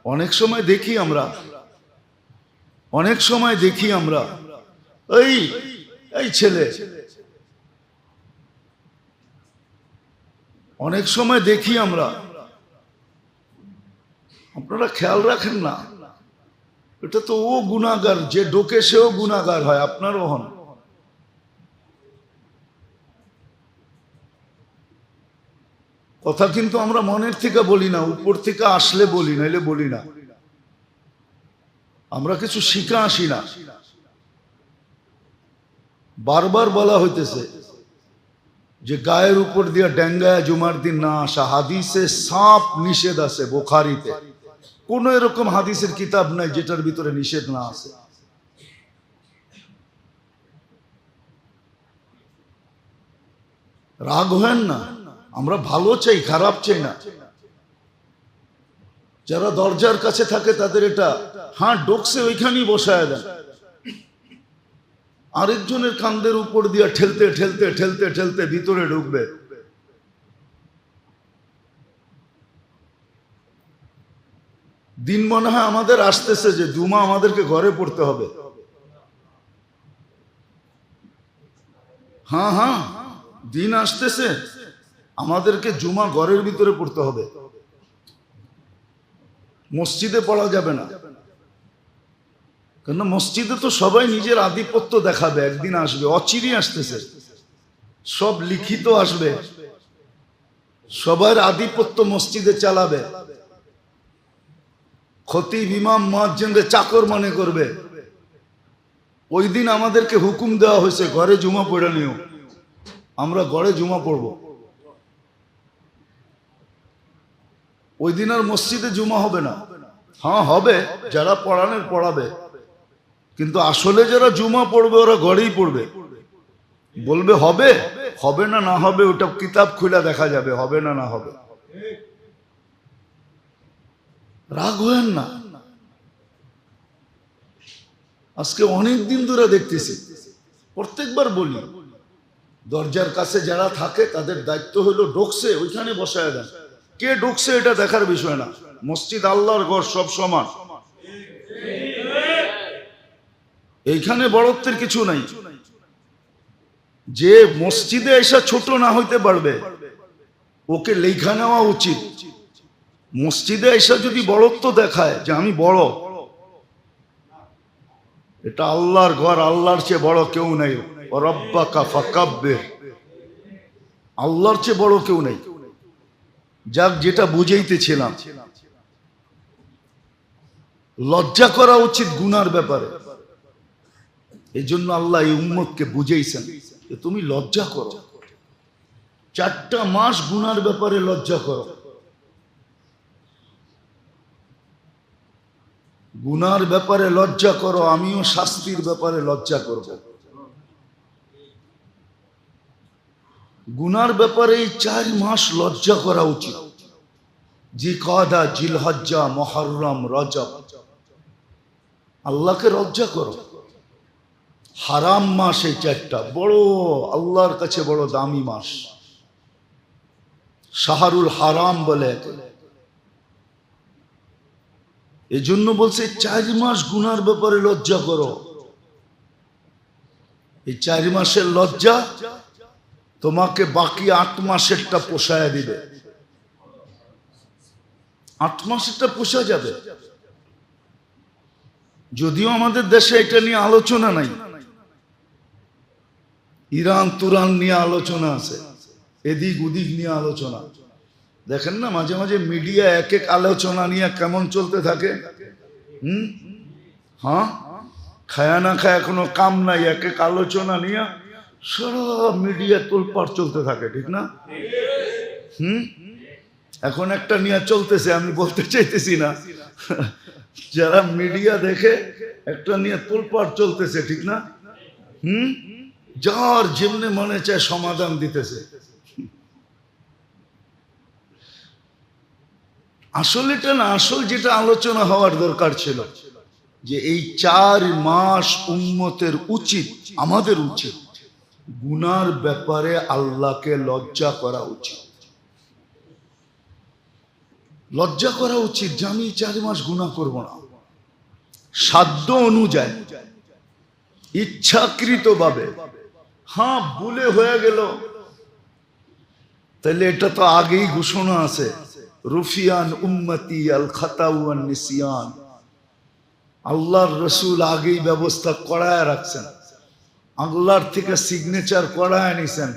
S1: অনেক সময় দেখি আমরা এই ছেলে, অনেক সময় দেখি আমরা, আপনারা খেয়াল রাখেন না, এটা তো ও গুনাহগার, যে ডোকে সেও গুনাহগার হয়, আপনারও হন। কথা কিন্তু আমরা মনের থেকে বলি না, উপর থেকে আসলে বলি, নাইলে বলি না। আমরা কিছু শিখা আসি না। বারবার বলা হইতেছে যে গায়ের উপর দিয়ে ডেঙ্গায় জুমার দিন না আসা, হাদিসে সাফ নিষেধ আছে। বুখারীতে কোন এরকম হাদিসের কিতাব নাই যেটার ভিতরে নিষেধ না আছে। রাগ হয় না, আমরা ভালো চাই, খারাপ চাই না। যারা দরজার কাছে থাকে তাদের এটা ডোকসে ওইখানেই বসায় দেন, আরেকজনের কান্দের উপর দিয়ে ঠেলতে ঠেলতে ঠেলতে ঠেলতে ভিতরে ঢুকবে। দিন মনে হয় আমাদের আসতেছে যে জুমা আমাদেরকে ঘরে পড়তে হবে। দিন আসতেছে আমাদেরকে জুমা ঘরের ভিতরে পড়তে হবে, মসজিদে পড়া যাবে না। কেন? মসজিদে তো সবাই নিজের আধিপত্য দেখাবে, একদিন আসবে, অচিরেই আসতেছে, সব লিখিত আসবে, সবার আধিপত্য মসজিদে চালাবে। খতিব, ইমাম, মুয়াজ্জিনকে চাকর মনে করবে। ওই দিন আমাদেরকে হুকুম দেওয়া হয়েছে ঘরে জুমা পড়ে নিও, আমরা ঘরে জুমা পড়ব। ওই দিন আর মসজিদে জুমা হবে না। হবে, যারা পড়ানোর পড়াবে, কিন্তু আসলে যারা জুমা পড়বে ওরা ঘরেই পড়বে। বলবে হবে, হবে না না হবে ওটা কিতাব খুলে দেখা যাবে, হবে না না হবে। রাগ হয়েন না। আজকে অনেক দিন ধরে দেখতেছি, প্রত্যেকবার বলি, দরজার কাছে যারা থাকে তাদের দায়িত্ব হলো ডোকসে ওইখানে বসায় দেন। কে ডোকসে এটা দেখার বিষয় না, মসজিদ আল্লাহর ঘর, সব সমান, এইখানে বড়ত্বের কিছু নাই। যে মসজিদে এসে ছোট না হইতে পারবে ওকে লেখা নেওয়া উচিত। মসজিদে এসে যদি বড়ত্ব দেখায় যে আমি বড়, এটা আল্লাহর ঘর, আল্লাহর চেয়ে বড় কেউ নেই। রব্বাকা ফাকাব্বির, আল্লাহর চেয়ে বড় কেউ নেই। যাক, যেটা বুঝাইতেছিলাম, লজ্জা করা উচিত গুনার ব্যাপারে। এই জন্য আল্লাহ এই উম্মতকে বুঝাইছেন যে তুমি লজ্জা করো, 4টা মাস গুনার ব্যাপারে লজ্জা করো। গুনার ব্যাপারে লজ্জা করো, আমিও শাস্তির ব্যাপারে লজ্জা করব। গুনার ব্যাপারে এই 4 মাস লজ্জা করা উচিত। জিলকাদা, জিলহজ্জা, মুহররম, রজব, আল্লাহকে লজ্জা করো। হারাম মাস এই 4টা, বড় আল্লাহর কাছে বড় দামি মাস, শাহরুল হারাম বলে। এই জন্য বলছে 4 মাস গুনার ব্যাপারে লজ্জা করো। এই 4 মাসের লজ্জা তোমাকে বাকি 8 মাসেরটা পোষায় দিবে। 8 মাসেরটা পোষা যাবে। যদিও আমাদের দেশে এটা নিয়ে আলোচনা নাই, ইরান তুরান নিয়ে আলোচনা আছে, এদিক ওদিক নিয়ে আলোচনা। দেখেন না মাঝে মাঝে মিডিয়া এক এক আলোচনা নিয়ে কেমন চলতে থাকে। খায়া না খায়া কোনো কাম নাই, এক এক আলোচনা নিয়ে সারা মিডিয়া তোলপাড় চলতে থাকে, ঠিক না? এখন একটা নিয়ে চলতেছে, আমি বলতে চাইতেছি না, যারা মিডিয়া দেখে একটা নিয়ে তোলপাড় চলতেছে, ঠিক না? যার যেমনে মনে চায় সমাধান দিতেছে। আসলে এটা না, আসল যেটা আলোচনা হওয়ার দরকার ছিল যে এই 4 মাস উম্মতের উচিত, আমাদের উচিত গুনার ব্যাপারে আল্লাহকে লজ্জা করা উচিত। লজ্জা করা উচিত যে আমি 4 মাস গুনাহ করব না, সাধ্য অনুযায়ী, ইচ্ছাকৃতভাবে। হ্যাঁ, ভুলে হয়ে গেল, তাহলে এটা তো আগেই ঘোষণা আছে, রুফিয়ান উম্মতি আল খাতা ওয়ান নিসিয়ান। আল্লাহর রসুল আগেই ব্যবস্থা করায় রাখছেন, আল্লাহর থেকে সিগনেচার করায় নিছেন।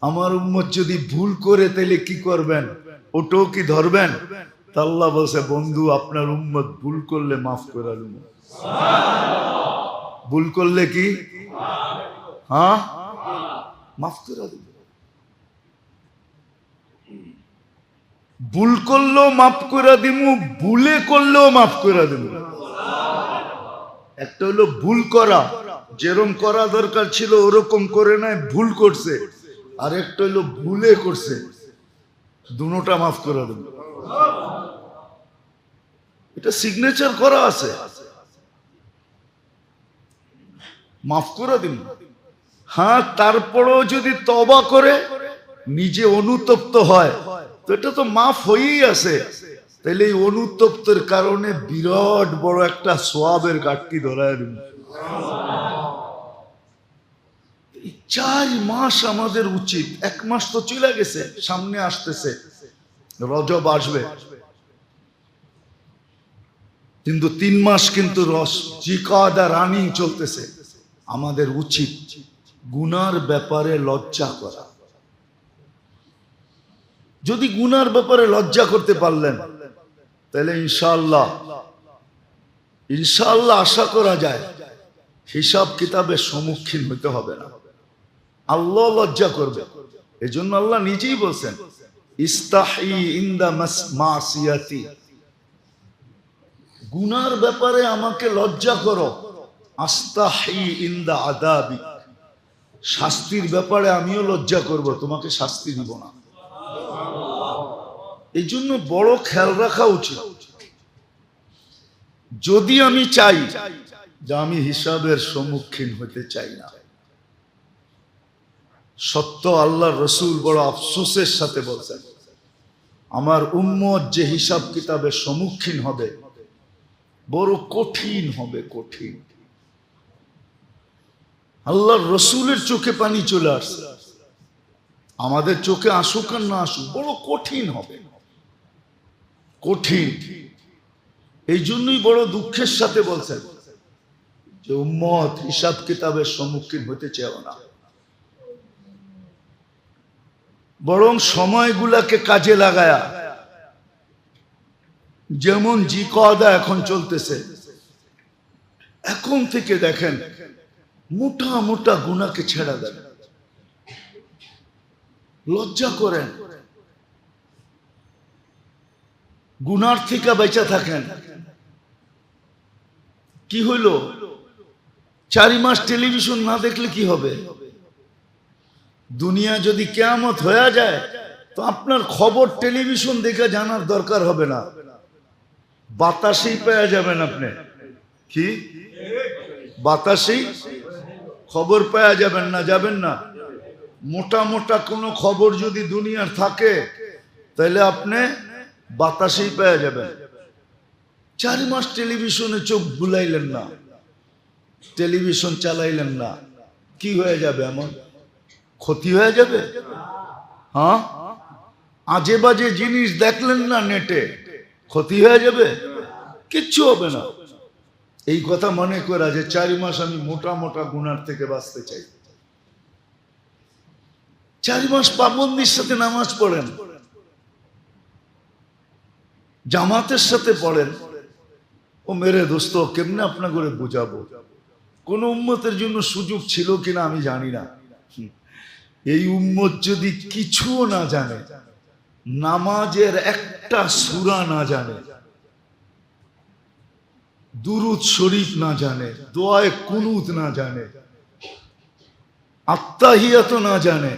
S1: আমার উম্মত যদি ভুল করে তাহলে কি করবেন? ওটাও কি ধরবেন? তা আল্লাহ বলছে, বন্ধু আপনার উম্মত ভুল করলে মাফ করে দেব। ভুল করলে কি? হ্যাঁ, মাফ করে দেব। ভুল করলেও মাফ করে দিব, ভুলে করলেও মাফ করে দেব। একটা হলো ভুল করা, যেরকম করা দরকার ছিল ওরকম করে নাই, ভুল করছে। আর একটা হলো ভুলে করছে, দুটোটা মাফ করে দেব। এটা সিগনেচার করা আছে, মাফ করে দিন। হ্যাঁ, তারপরেও যদি তওবা করে নিজে অনুতপ্ত হয় তো এটা তো মাফ হয়েই আছে। তাহলে এই অনুতপ্তের কারণে বিরাট বড় একটা সওয়াবের ঘাটতি ধরায় দিন। 4 মাস আমাদের উচিত। 1 মাস তো চলে গেছে, সামনে আসতেছে রজব আসবে, কিন্তু 3 মাস কিন্তু জিকাদা রানিং চলতেছে। আমাদের উচিত গুনার ব্যাপারে লজ্জা করা। যদি গুনার ব্যাপারে লজ্জা করতে পারলেন তাহলে ইনশাআল্লাহ আশা করা যায় হিসাব কিতাবের সম্মুখীন হতে হবে না, আল্লাহ লজ্জা করবে। এজন্য আল্লাহ নিজেই বলছেন, ইস্তাহি ইনদা মাসিয়াতি, গুনার ব্যাপারে আমাকে লজ্জা করো। আস্তাহি ইনদা আদাবি, শাস্তির ব্যাপারে আমিও লজ্জা করব, তোমাকে শাস্তি দিব না। এই জন্য বড় খেয়াল রাখা উচিত। যদি আমি চাই যে আমি হিসাবের সম্মুখীন হতে চাই না, সত্য আল্লাহর রসুল বড় আফসোসের সাথে বলছেন, আমার উম্মত যে হিসাব কিতাবের সম্মুখীন হবে বড় কঠিন হবে, কঠিন। আল্লাহর রসুলের চোখে পানি চলে আসছে, আমাদের চোখে আসুক আর না আসুক, বড় কঠিন হবে, কঠিন। এই জন্যই বড় দুঃখের সাথে বলছেন যে উম্মত হিসাব কিতাবের সম্মুখীন হতে চাও না, বরং সময়গুলাকে কাজে লাগায়া, যেমন জিকাদা এখন চলতেছে, এখন থেকে দেখেন মোটা মোটা গুনাহকে ছেড়ে দেন, লজ্জা করেন, গুনার থেকে বেঁচে থাকেন। কি হইল? 4 মাস টেলিভিশন না দেখলে কি হবে? দুনিয়া যদি কিয়ামত হয়ে যায় তো আপনার খবর টেলিভিশন দেখে জানার দরকার হবে না, বাতাসেই পেয়ে যাবেন আপনি। কি? বাতাসেই খবর পেয়ে যাবেন না, যাবেন না। মোটা মোটা কোনো খবর যদি দুনিয়ার থাকে তাহলে আপনি বাতাসেই পেয়ে যাবেন। 4 মাস টেলিভিশনে চোখ বুলাইলেন না, টেলিভিশন চালাইলেন না, কি হয়ে যাবে? এমন ক্ষতি হয়ে যাবে। হ্যাঁ, আজে বাজে জিনিস দেখলেন না নেটে, ক্ষতি হয়ে যাবে? কিচ্ছু হবে না। এই কথা মনে করা যে 4 মাস আমি মোটা মোটা গুনার থেকে বাঁচতে চাই। 4 মাস পাবন্দির সাথে নামাজ পড়েন, জামাতের সাথে পড়েন। ও মেরে দোস্ত, কেমনে আপনা করে বুঝাবো? কোন উম্মতের জন্য সুযোগ ছিল কিনা আমি জানি না। এই উম্মত যদি কিছুও না জানে, নামাজের একটা সূরা না জানে, দুরুদ শরীফ না জানে, দোয়ায়ে কুনুত না জানে, আত্তাহিয়াত না জানে,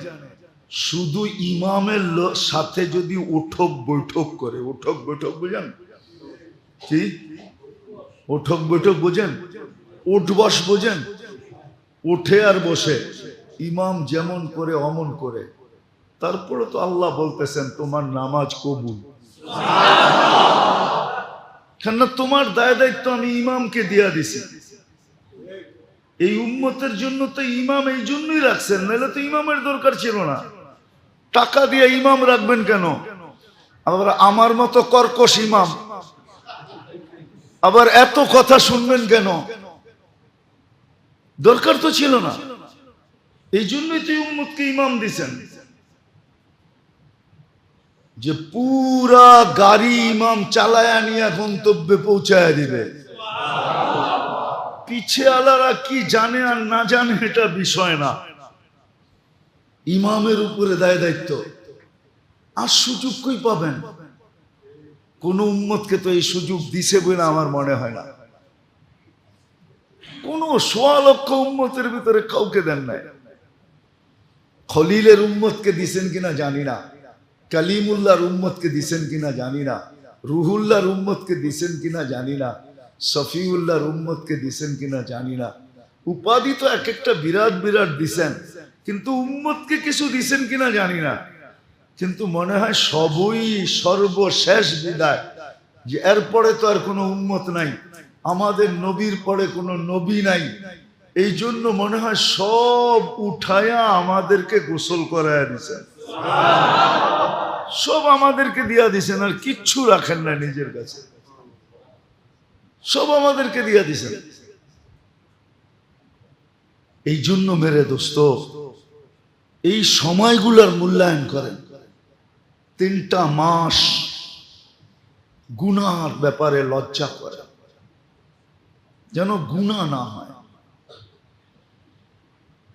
S1: শুধু ইমামের সাথে যদি উঠক বৈঠক করে, উঠক বৈঠক বুঝেন কি? উঠক বৈঠক বুঝেন? উঠ বস বোঝেন? উঠে আর বসে ইমাম যেমন করে অমন করে, তারপরে তো আল্লাহ বলতেছেন তোমার নামাজ কবুল। কেননা তোমার দায় দায়িত্ব আমি ইমামকে দিয়া দিছি। এই উম্মতের জন্য তো ইমাম এই জন্যই রাখছেন, নাহলে তো ইমামের দরকার ছিল না। টাকা দিয়ে ইমাম রাখবেন কেন? আবার আমার মতো কর্কশ ইমাম, আবার এত কথা শুনবেন কেন? দরকার তো ছিল না। এই জন্যই তো উম্মতকে ইমাম দিছেন, যে পুরা গাড়ি ইমাম চালায়া নিয়ে গন্তব্যে পৌঁছায় দিবে। পিছে আলারা কি জানে আর না জানে এটা বিষয় না, ইমামের উপরে দায় দায়িত্ব। আর সুযোগ কই পাবেন? কোন উম্মতকে তো এই সুযোগ দিছে বলে আমার মনে হয় না। কোন ১৬ লক্ষ উম্মতের ভিতরে কাউকে দেন নাই। খলিলের উম্মতকে দিছেন কিনা জানি না, কালিমুল্লাহর উম্মতকে দিছেন কিনা জানি না, রুহুল্লাহর উম্মতকে দিছেন কিনা জানি না, শফিউল্লাহর উম্মতকে দিছেন কিনা জানি না। উপাধি তো এক একটা বিরাট বিরাট দিছেন, কিন্তু উম্মতকে কিছু দিছেন কিনা জানি না। কিন্তু মনে হয় সবই সর্বশেষ বিদায়, যে এরপরে তো আর কোনো উম্মত নাই, আমাদের নবীর পরে কোনো নবী নাই। এই জন্য মনে হয় সব উঠায়া আমাদেরকে গোসল করায়া দিছেন, সব আমাদেরকে দিয়া দিছেন, আর কিচ্ছু রাখেন না নিজের কাছে, সব আমাদেরকে দিয়া দিছেন। এই জন্য মেরে দোস্ত, এই সময়গুলোর মূল্যায়ন করেন। 3টা মাস গুনার ব্যাপারে লজ্জা করে, যেন গুনাহ না হয়,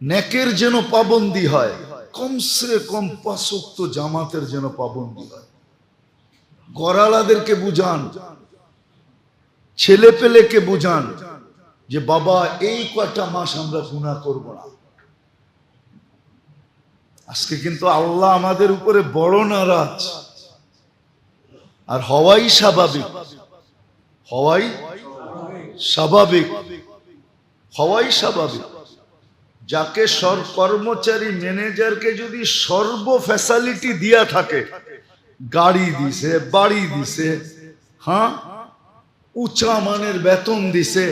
S1: নেকের যেন পাবন্দি হয়, কমসে কম 5 ওয়াক্ত জামাতের যেন পাবন্দি হয়। গরালাদেরকে বুঝান, ছেলে পেলেকে বুঝান যে বাবা এই কয়টা মাস আমরা গুনাহ করব না। আজকে কিন্তু আল্লাহ আমাদের উপরে বড় নারাজ, আর হওয়াই স্বাভাবিক, হওয়াই স্বাভাবিক, হওয়াই স্বাভাবিক। যাকে কর্মচারী ম্যানেজারকে যদি সর্ব ফ্যাসিলিটি দিয়া থাকে, গাড়ি দিছে, বাড়ি দিছে, হ্যাঁ, উঁচা মানের বেতন দিছে,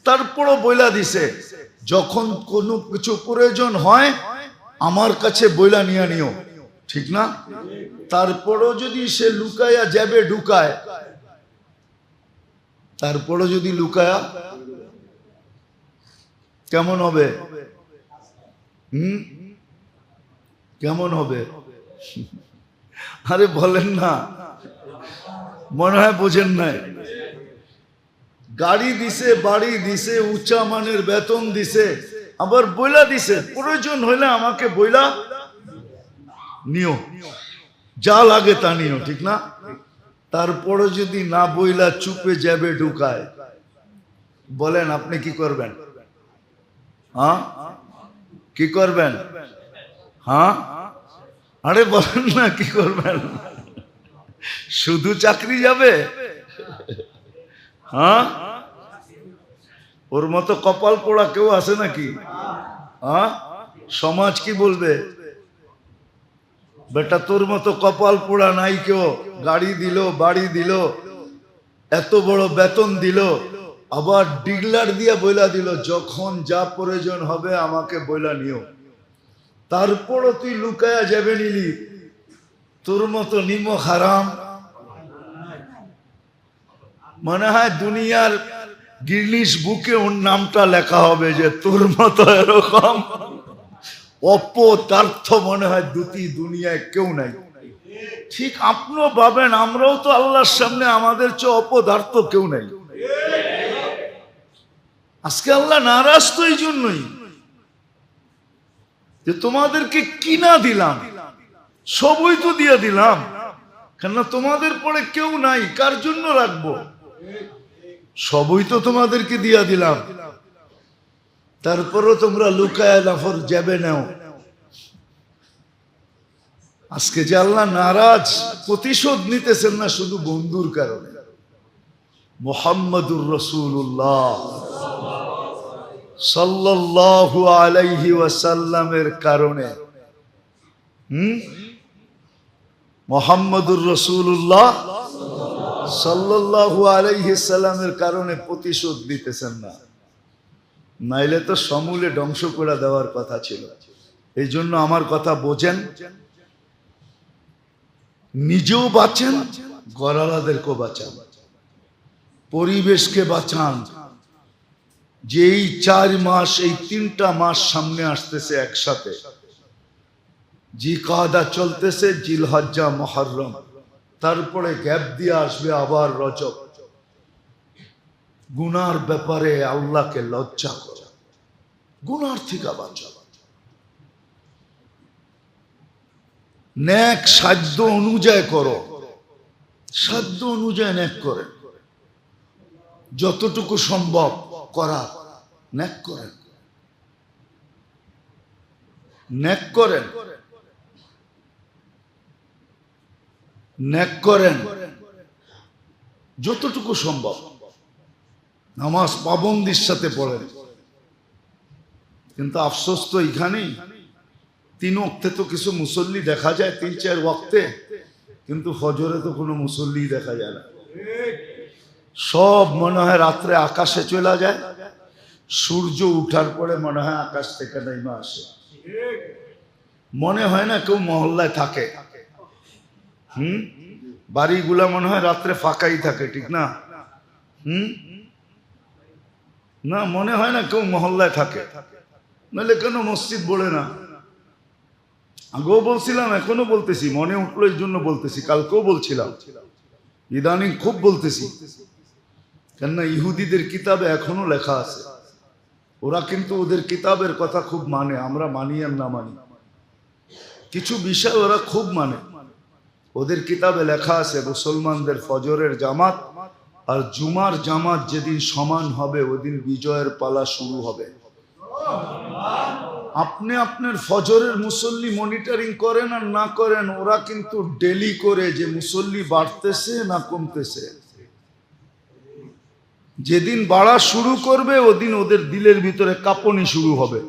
S1: তারপরও বইলা দিছে যখন কোনো কিছু প্রয়োজন হয় আমার কাছে বইলা নিয়ে নিও, ঠিক না? তারপরও যদি সে লুকায়া যাবে ঢুকায়, তারপরও যদি লুকায়া, কেমন হবে? কেমন হবে? আরে বলেন না, মনে হয় বোঝেন নাই। গাড়ি দিছে, বাড়ি দিছে, উঁচা মানের বেতন দিছে, আবার বইলা দিছে প্রয়োজন হইলে আমাকে বইলা নিও, যা লাগে তা নিও, ঠিক না? তারপরে যদি না বইলা চুপে যাবে ঢুকায়, বলেন আপনি কি করবেন? হ্যাঁ, কি করবেন? হ্যাঁ, আরে বলেন না কি করবেন? শুধু চাকরি যাবে? হ্যাঁ, ওর মতো কপাল পোড়া কেউ আছে নাকি? হ্যাঁ, সমাজ কি বলবে? বেটা তোর মতো কপাল পোড়া নাই কেউ, গাড়ি দিল, বাড়ি দিল, এত বড় বেতন দিল, আবার ডিগলার দিয়া বইলা দিল যখন যা প্রয়োজন হবে আমাকে বইলা নিও। তারপরও তুই লুকায়া যাবে নিলি, তোর মতো নিমক হারাম। মনে হয় দুনিয়ার গিনিস বুকে ওর নামটা লেখা হবে যে তোর মতো এরকম অপদার্থ মনে হয় দুনিয়ায় কেউ নাই। ঠিক আপনিও ভাবেন, আমরাও তো আল্লাহর সামনে আমাদের চেয়ে অপদার্থ কেউ নাই। আজকে আল্লাহ নারাজ তো এই জন্যই যে তোমাদেরকে কিনা দিলাম, সবই তো দিয়ে দিলাম, কেননা তোমাদের পরে কেউ নাই, কার জন্য রাখবো? সবই তো তোমাদেরকে দিয়া দিলাম, তারপরও তোমরা লুকায় নফর যাবে নাও। আজকে যে আল্লাহ নারাজ, প্রতিশোধ নিতেছেন না শুধু বন্ধুর কারণে, মুহাম্মাদুর রাসূলুল্লাহ সাল্লাল্লাহু আলাইহি ওয়াসাল্লামের কারণে। মুহাম্মাদুর রাসূলুল্লাহ সাল্লাল্লাহু আলাইহি সাল্লামের কারণে প্রতিশোধ দিতেছেন না, নাইলে তো সমূলে ধ্বংস করে দেওয়ার কথা ছিল। এই জন্য আমার কথা বোঝেন, নিজেও বাঁচেন, গরালাদেরকেও বাঁচান, পরিবেশকে বাঁচান। যেই 4 মাস, এই 3টা মাস সামনে আসতেছে একসাথে, জিকাদা চলতেছে, জিলহজ্জা, মুহররম, তারপরে গ্যাপ দিয়ে আসবে আবার রজব। গুনার ব্যাপারে আল্লাহকে লজ্জা করো, গুনার থেকে বাঁচো, নেক সাধ্য অনুযায়ী করো, সাধ্য অনুযায়ী নেক করে, যতটুকু সম্ভব করা নেক করেন, নেক করেন, নেক করেন যতটুকু সম্ভব। নামাজ পাবন্দির সাথে পড়েন, কিন্তু আফসোস তো এখানেই, 3 ওয়াক্তে তো কিছু মুসল্লি দেখা যায়, 3-4 ওয়াক্তে, কিন্তু ফজরে তো কোনো মুসল্লি দেখা যায় না। সব মনে হয় রাত্রে আকাশে চলে যায়, সূর্য উঠার পরে মনে হয় আকাশ থেকে নেমে আসে, মনে হয় না কেউ মহল্লায় থাকে। বাড়িগুলা মনে হয় রাত্রে ফাঁকাই থাকে, ঠিক না? না, মনে হয় না কেউ মহল্লায় থাকে, নাহলে কেন মসজিদ বলে না? আগেও বলছিলাম, এখনো বলতেছি, মনে উঠলো এই জন্য বলতেছি, কালকেও বলছিলাম, ইদানিং খুব বলতেছি। কেননা ইহুদিদের কিতাবে এখনো লেখা আছে, ওরা কিন্তু ওদের কিতাবের কথা খুব মানে, আমরা মানি আর না মানি, কিছু বিষয় ওরা খুব মানে। ওদের কিতাবে লেখা আছে মুসলমানদের ফজরের জামাত আর জুমার জামাত যেদিন সমান হবে, ওদিন বিজয়ের পালা শুরু হবে। আপনি আপনার ফজরের মুসল্লি মনিটরিং করেন আর না করেন, ওরা কিন্তু ডেলি করে যে মুসল্লি বাড়তেছে না কমতেছে। যেদিন বাড়া শুরু করবে ওদিন ওদের দিলের ভিতরে কাঁপুনি শুরু হবে,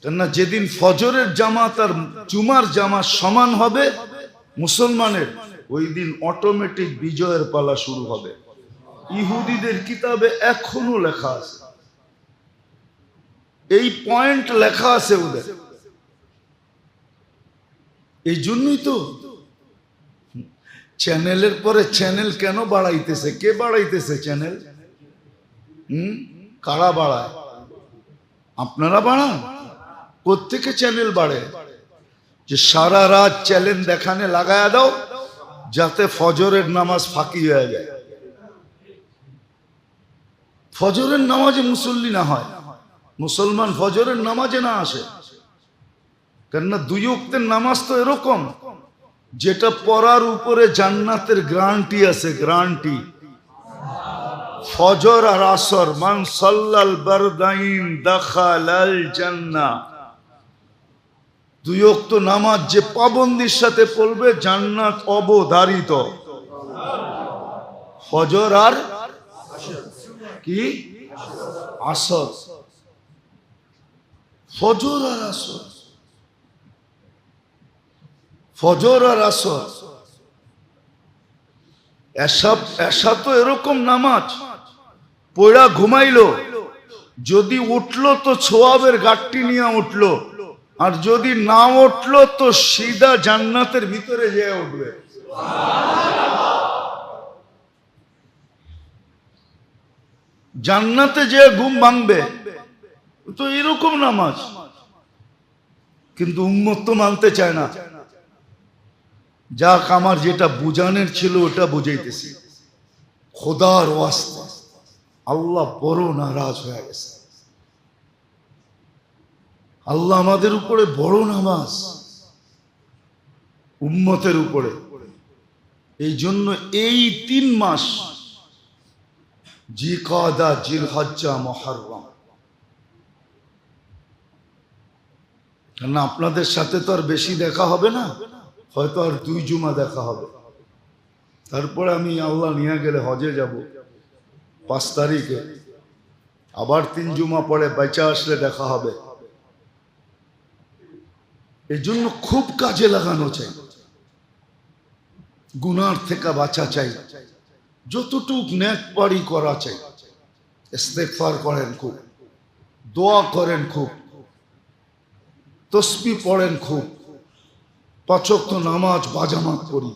S1: কেননা যেদিন ফজরের জামাত আর জুমার জামাত সমান হবে মুসলমানের, ওই দিন অটোমেটিক বিজয়ের পালা শুরু হবে। ইহুদিদের কিতাবে এখনো লেখা আছে, এই পয়েন্ট লেখা আছে ওদের। এই জন্যই তো চ্যানেলের পরে চ্যানেল কেন বাড়াইতেছে? কে বাড়াইতেছে চ্যানেল? কারা বাড়ায়? আপনারা বাড়ান। কোত্থেকে চ্যানেল বাড়ে? যে সারা রাত চ্যানেল দেখানে লাগায়া দাও, যাতে ফজরের নামাজ ফাঁকি হয়ে যায়, ফজরের নামাজে মুসল্লি না হয়, মুসলমান ফজরের নামাজে না আসে। কেননা 2 ওয়াক্তের নামাজ তো এরকম, যেটা পড়ার উপরে জান্নাতের গ্যারান্টি আছে, গ্যারান্টি। ফজর আর আসর, মান সাল্লাল বারদাইন দাখালাল জান্নাহ। 2 ওয়াক্ত নামাজ যে পাবন্দির সাথে পড়বে, জান্নাত অবধারিত। ফজর আর কি আসর, ফজর আর আসর, ফজর আর আসর। এসা তো এরকম নামাজ, পড়া ঘুমাইলো, যদি উঠলো তো ছোয়াবের গাঠটি নিয়ে উঠলো, আর যদি না উঠলো তো সিধা জান্নাতের ভিতরে যেয়ে উঠবে। জান্নাতে যে ঘুম ভাঙবে, তো এরকম নামাজ। কিন্তু উম্মত তো মানতে চায় না। যাক, আমার যেটা বুঝানোর ছিল ওটা বুঝাইতেছি। খোদার ওয়াস্তে আল্লাহ বড় নারাজ হয়ে গেছে। আল্লাহ আমাদের উপরে বড় নামাজ, উম্মতের উপরে। এই জন্য এই 3 মাস জিকাদা, জিলহজ্জা, মুহররম। কারণ আপনাদের সাথে তো আর বেশি দেখা হবে না, হয়তো আর 2 জুমা দেখা হবে। তারপরে আমি আল্লাহ নিয়ে গেলে হজে যাব 5 তারিখে, আবার 3 জুমা পরে বেঁচে আসলে দেখা হবে। এই জন্য খুব কাজে লাগানো চাই, গুনার থেকে বাঁচা চাই, যতটুক নেক পারি করা চাই। ইস্তেগফার করেন খুব, দোয়া করেন খুব, তসবিহ পড়েন খুব, 5 ওয়াক্ত নামাজ বাজামাত করি।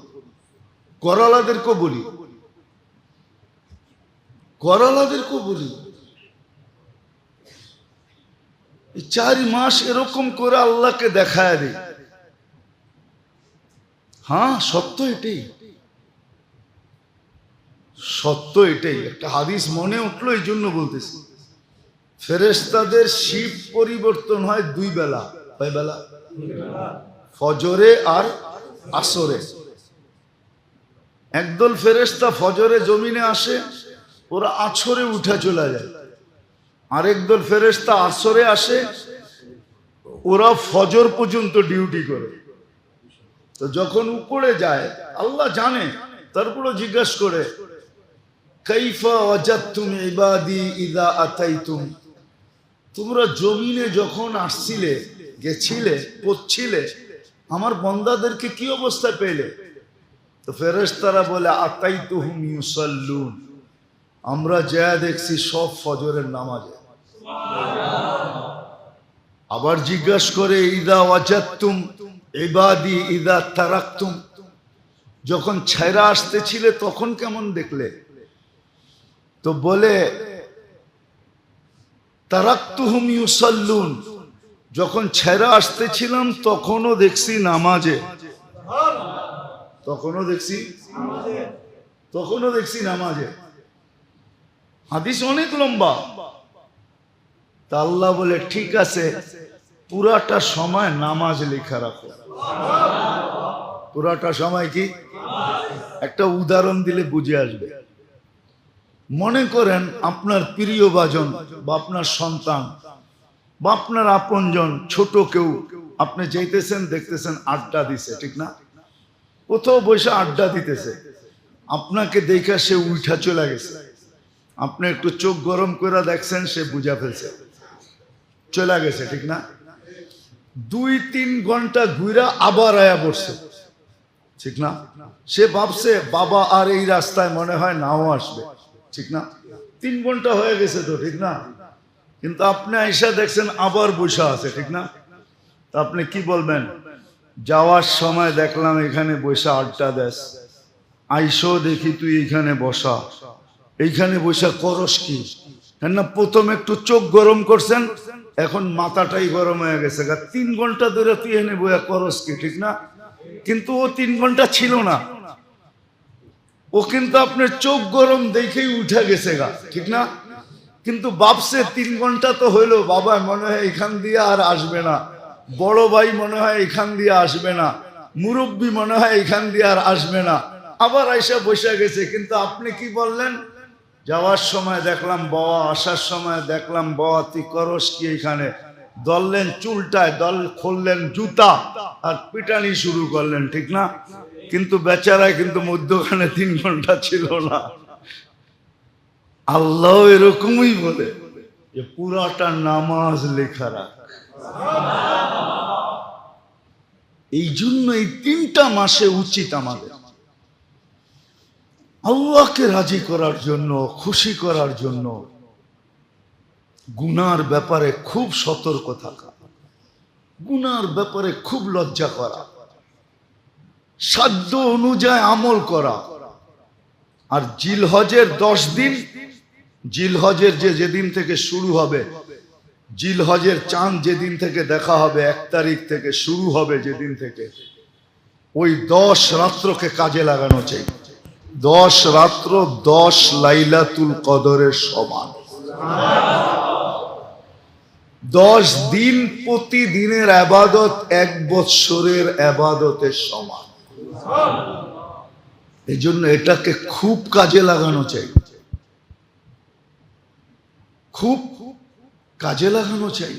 S1: করালাদেরকেও বলি, করালাদেরকেও বলি, 4 মাস এরকম করে আল্লাহকে দেখায় দিই। হ্যাঁ, সত্য এটাই, সত্য এটাই। একটা হাদিস মনে উঠলো, এই জন্য বলতেছি। ফেরেশতাদের শিফট পরিবর্তন হয় 2 বেলা। কয় বেলা? ফজরে আর আসরে। একদল ফেরেশতা ফজরে জমিনে আসে, ওরা আসরে উঠে চলে যায়। আরেক দল ফেরেশতা আসরে আসে, ওরা ফজর পর্যন্ত ডিউটি করে। তো যখন উপরে যায়, আল্লাহ জানে, তারপরে জিজ্ঞাসা করে, কাইফা ওয়াজাদতুম ইবাদি ইযা আতাইতুম, তোমরা জমিনে যখন আসছিলে, গেছিলে, পড়ছিলে, আমার বান্দাদেরকে কি অবস্থায় পেলে? তো ফেরেশতারা বলে, আতাইতুহুম ইউসাল্লুন, আমরা যা দেখছি সব ফজরের নামাজে। আবার জিজ্ঞাসা করে, ইযা ওয়াজাদতুম ইবাদি ইযা তারাকতুম, যখন ছাইরা আসতেছিলে তখন কেমন দেখলে? তো বলে, তারাকতুহুম ইউসাল্লুন, যখন ছেড়ে আসতেছিলাম তখনও দেখছি নামাজে, তখনও দেখছি নামাজে। হাদিস অনেক লম্বা। তা আল্লাহ বলে, ঠিক আছে, পুরাটা সময় নামাজ লেখা রাখো। পুরাটা সময় কি? একটা উদাহরণ দিলে বুঝে আসবে। মনে করেন আপনার প্রিয় ভাজন বা আপনার সন্তান বা আপনার আপনজন, ছোট কেউ, আপনি যাইতেছেন, দেখতেছেন আড্ডা দিছে, ঠিক না? কোথাও বসে আড্ডা দিতেছে, আপনাকে দেখা সে উঠা চলে গেছে। আপনি একটু চোখ গরম করে দেখছেন, সে বুঝা ফেলছে, চলে গেছে, ঠিক না? 2-3 ঘন্টা ঘুরা আবার আয়া বসছে, ঠিক না? সে ভাবছে বাবা আর এই রাস্তায় মনে হয় নাও আসবে, ঠিক না? 3 ঘন্টা হয়ে গেছে তো, ঠিক না? কিন্তু আপনি আইসা দেখছেন আবার বসা আছে, ঠিক না? তা আপনি কি বলবেন? যাওয়ার সময় দেখলাম এখানে বসা আড্ডা দেশ, আইসো দেখি তুই এইখানে বসা, এইখানে বসা করস কি? কেন না প্রথম একটু চোখ গরম করছেন, এখন মাথাটাই গরম হয়ে গেছে। 3 ঘন্টা ধরে তুই এখানে বসা করস কি, ঠিক না? কিন্তু ও 3 ঘন্টা ছিল না, ও কিন্তু আপনার চোখ গরম দেখেই উঠে গেছে গা, ঠিক না? কিন্তু ভাবছে 3 ঘন্টা তো হইলো, বাবা মনে হয় এখান দিয়ে আর আসবে না, বড় ভাই মনে হয় এখান দিয়ে আসবে না, মুরব্বী মনে হয় এখান দিয়ে আর আসবে না, আবার আইসা বসে গেছে। কিন্তু আপনি কি বললেন? যাওয়ার সময় দেখলাম বাবা, আসার সময় দেখলাম বাবা, তুই করস কি এখানে? দললেন চুলটায়, দল খুললেন জুতা আর পিটানি শুরু করলেন, ঠিক না? কিন্তু বেচারায় কিন্তু মধ্যখানে 3 ঘন্টা ছিল না। আল্লাহ এরকমই বলে যে পুরাটা নামাজ লেখা রাখ। এই জন্য এই 3টা মাসে উচিত আমাদের আল্লাহকে রাজি করার জন্য, খুশি করার জন্য গুনার ব্যাপারে খুব সতর্ক থাকা, গুনার ব্যাপারে খুব লজ্জা করা, সাধ্য অনুযায়ী আমল করা। আর জিলহজের 10 দিন, জিলহজের যেদিন থেকে শুরু হবে, জিলহজের চাঁদ যেদিন থেকে দেখা হবে, 1 তারিখ থেকে শুরু হবে, যেদিন থেকে, ওই 10 রাত্রকে কাজে লাগানো চাই। 10 রাত্র 10 লাইলাতুল কদরের সমান। 10 দিন প্রতিদিনের ইবাদত 1 বৎসরের ইবাদতের সমান। এই জন্য এটাকে খুব কাজে লাগানো চাই। খুব কাজে লাগানো চাই।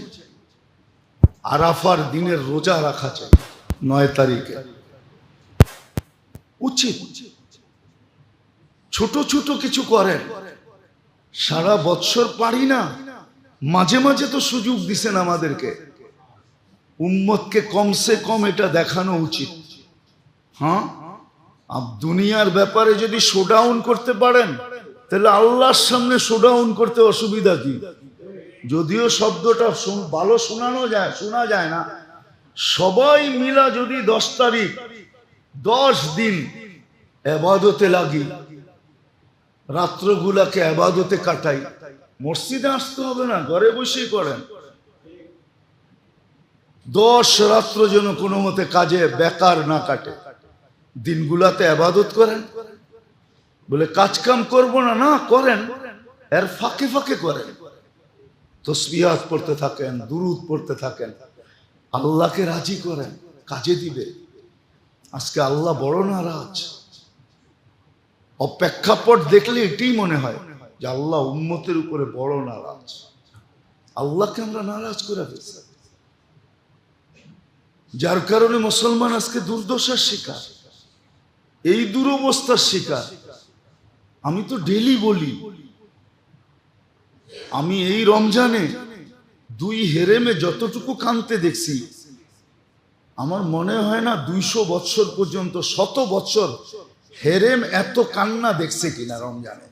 S1: আরাফার দিনের রোজা রাখা চাই 9 তারিখে, উচিত। ছোট ছোট কিছু করেন, সারা বৎসর পারি না, মাঝে মাঝে তো সুযোগ দিছেন আমাদেরকে, উম্মতকে কমসে কম এটা দেখানো উচিত। হ্যাঁ, দুনিয়ার ব্যাপারে যদি শোডাউন করতে পারেন তাহলে আল্লাহর সামনে শোডাউন করতে অসুবিধা কি? যদিও শব্দটা ভালো শোনা যায় না, সবাই মিলা যদি 10 তারিখ 10 দিন ইবাদতে লাগি, রাত্রগুলাকে ইবাদতে কাটাই, মসজিদে আসতে হবে না, ঘরে বসেই করেন। 10 রাত্র যেন কোনো মতে কাজে বেকার না কাটে, দিনগুলাতে ইবাদত করেন। বলে কাজ কাম করবো না, না করেন, এর ফাঁকে ফাঁকে করেন, তসবিহাত পড়তে থাকেন, দুরুদ পড়তে থাকেন, আল্লাহকে রাজি করেন, কাজে দিবে। আজকে আল্লাহ বড় নারাজ। অপেক্ষাপট দেখলে এটাই মনে হয় যে আল্লাহ উম্মতের উপরে বড় নারাজ। আল্লাহকে আমরা নারাজ করে ফেলছি, যার কারণে মুসলমান আজকে দুর্দশার শিকার, এই দুরবস্থার শিকার। আমি তো ডেলি বলি, আমি এই রমজানে 2 হেরেমে যতটুকু কাঁদতে দেখছি, আমার মনে হয় না 200 বছর পর্যন্ত, 100 বছর হেরেম এত কান্না দেখছে কিনা রমজানে।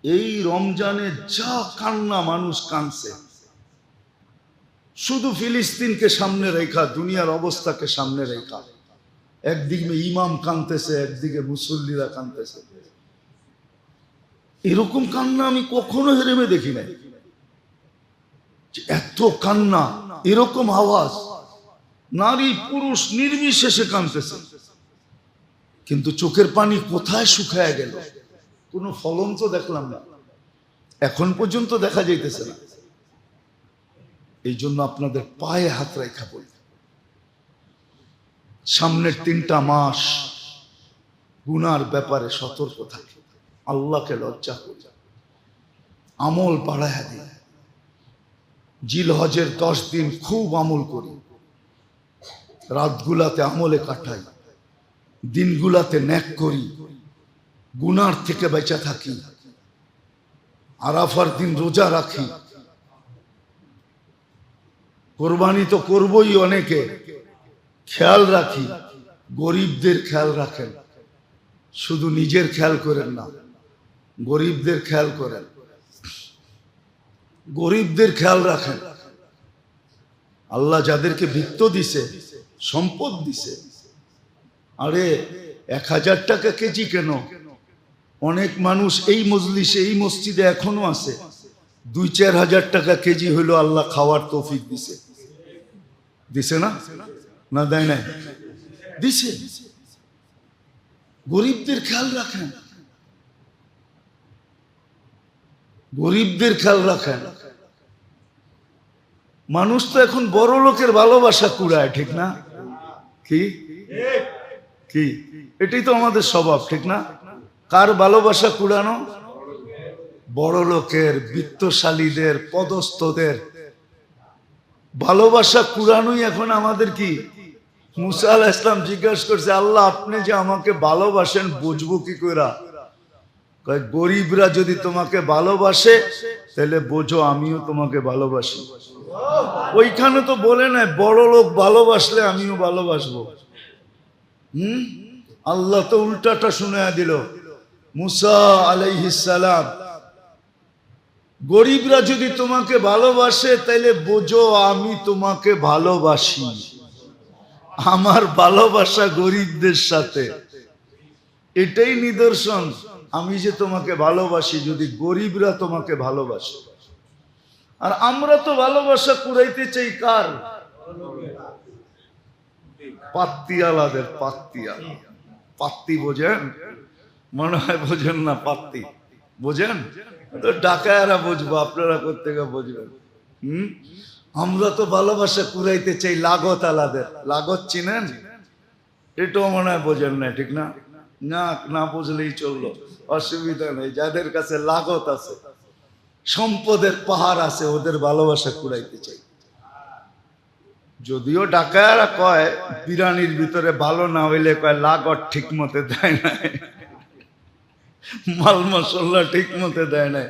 S1: এই রমজানে যা কান্না মানুষ কাঁদছে, শুধু ফিলিস্তিনকে সামনে রেখা, দুনিয়ার অবস্থাকে সামনে রেখা, একদিকে ইমাম কাঁদতেছে, একদিকে মুসল্লিরা কাঁদতেছে। এরকম কান্না আমি কখনো হেরেমে দেখি নাই। এত কান্না, এরকম আওয়াজ, নারী পুরুষ নির্বিশেষে কাঁদতেছে, কিন্তু চোখের পানি কোথায় শুকায় গেল? কোনো ফলন তো দেখলাম না, এখন পর্যন্ত দেখা যাইতেছে না। এই জন্য আপনাদের পায়ে হাত রেখা বলি, সামনের 3টা মাস গুনার ব্যাপারে সতর্ক থাকে, আল্লাহকে লজ্জা করি, আমল বাড়ায়া দিই। জিলহজের 10 দিন খুব আমল করি, রাতগুলাতে আমলে কাটাই, দিনগুলাতে নেক করি, গুনার থেকে বেঁচে থাকি, আরাফার দিন রোজা রাখি। কোরবানি তো করবই, অনেকে খেয়াল রাখি, গরিবদের খেয়াল রাখেন, শুধু নিজের খেয়াল করেন না, গরিবদের খেয়াল করেন, গরিবদের খেয়াল রাখেন। আল্লাহ যাদেরকে বৃত্ত দিছে, সম্পদ দিছে, আরে 1000 টাকা কেজি কেন? অনেক মানুষ এই মজলিসে, এই মসজিদে এখনো আছে, 2-4 হাজার টাকা কেজি হইলো আল্লাহ খাওয়ার তৌফিক দিছে। দিছে না? না দেয় নাই? দিছে। গরিবদের খেয়াল রাখেন, গরিবদের খেয়াল রাখেন। মানুষ তো এখন বড় লোকের ভালোবাসা কুড়ায়, ঠিক না? কি কি এটাই তো আমাদের স্বভাব, ঠিক না? কার ভালোবাসা কুড়ানো? বড় লোকের, বিত্তশালীদের, পদস্থদের ভালোবাসা কুড়ানোই এখন আমাদের কি। মুসা আলাইহিস সালাম জিজ্ঞাসা করছে, আল্লাহ আপনি যে আমাকে ভালোবাসেন বুঝবো কি করে? গরিবরা যদি তোমাকে ভালোবাসে তাহলে বোঝো আমিও তোমাকে ভালোবাসি। ওইখানে তো বলে না বড় লোক ভালোবাসলে আমিও ভালোবাসবো। আল্লাহ তো উল্টাটা শুনায়া দিল। মুসা আলাইহিস সালাম, গরিবরা যদি তোমাকে ভালোবাসে তাহলে বোঝো আমি তোমাকে ভালোবাসি, আমার ভালোবাসা গরিবদের সাথে। এটাই নিদর্শন আমি যে তোমাকে ভালোবাসি, যদি গরিবরা তোমাকে ভালোবাসে। আর আমরা তো ভালোবাসা কুড়াইতে চাই কার? পাত্তিওয়ালাদের। পাত্তিওয়ালা, পাত্তি বোঝেন? মনে হয় বোঝেন না। পাত্তি বোঝেন তো? ডাকায়ারা বুঝবো, আপনারা কোত্থেকে বুঝবেন? আমরা তো ভালোবাসা কুড়াইতে চাই লাগত আলাদের। লাগত চিনেন? এটাও মনে হয় বোঝেন না, ঠিক না? না, না বুঝলেই চললো, অসুবিধা নেই। যাদের কাছে লাগত আছে সম্পদের পাহাড় আছে, ওদের ভালোবাসা কুড়াইতে চাই। যদিও ডাকায়ারা কয় বিরানির ভিতরে ভালো না হইলে কয় লাগর ঠিক মতে দেয় না, মাল মশলা ঠিক মতে দেয় না।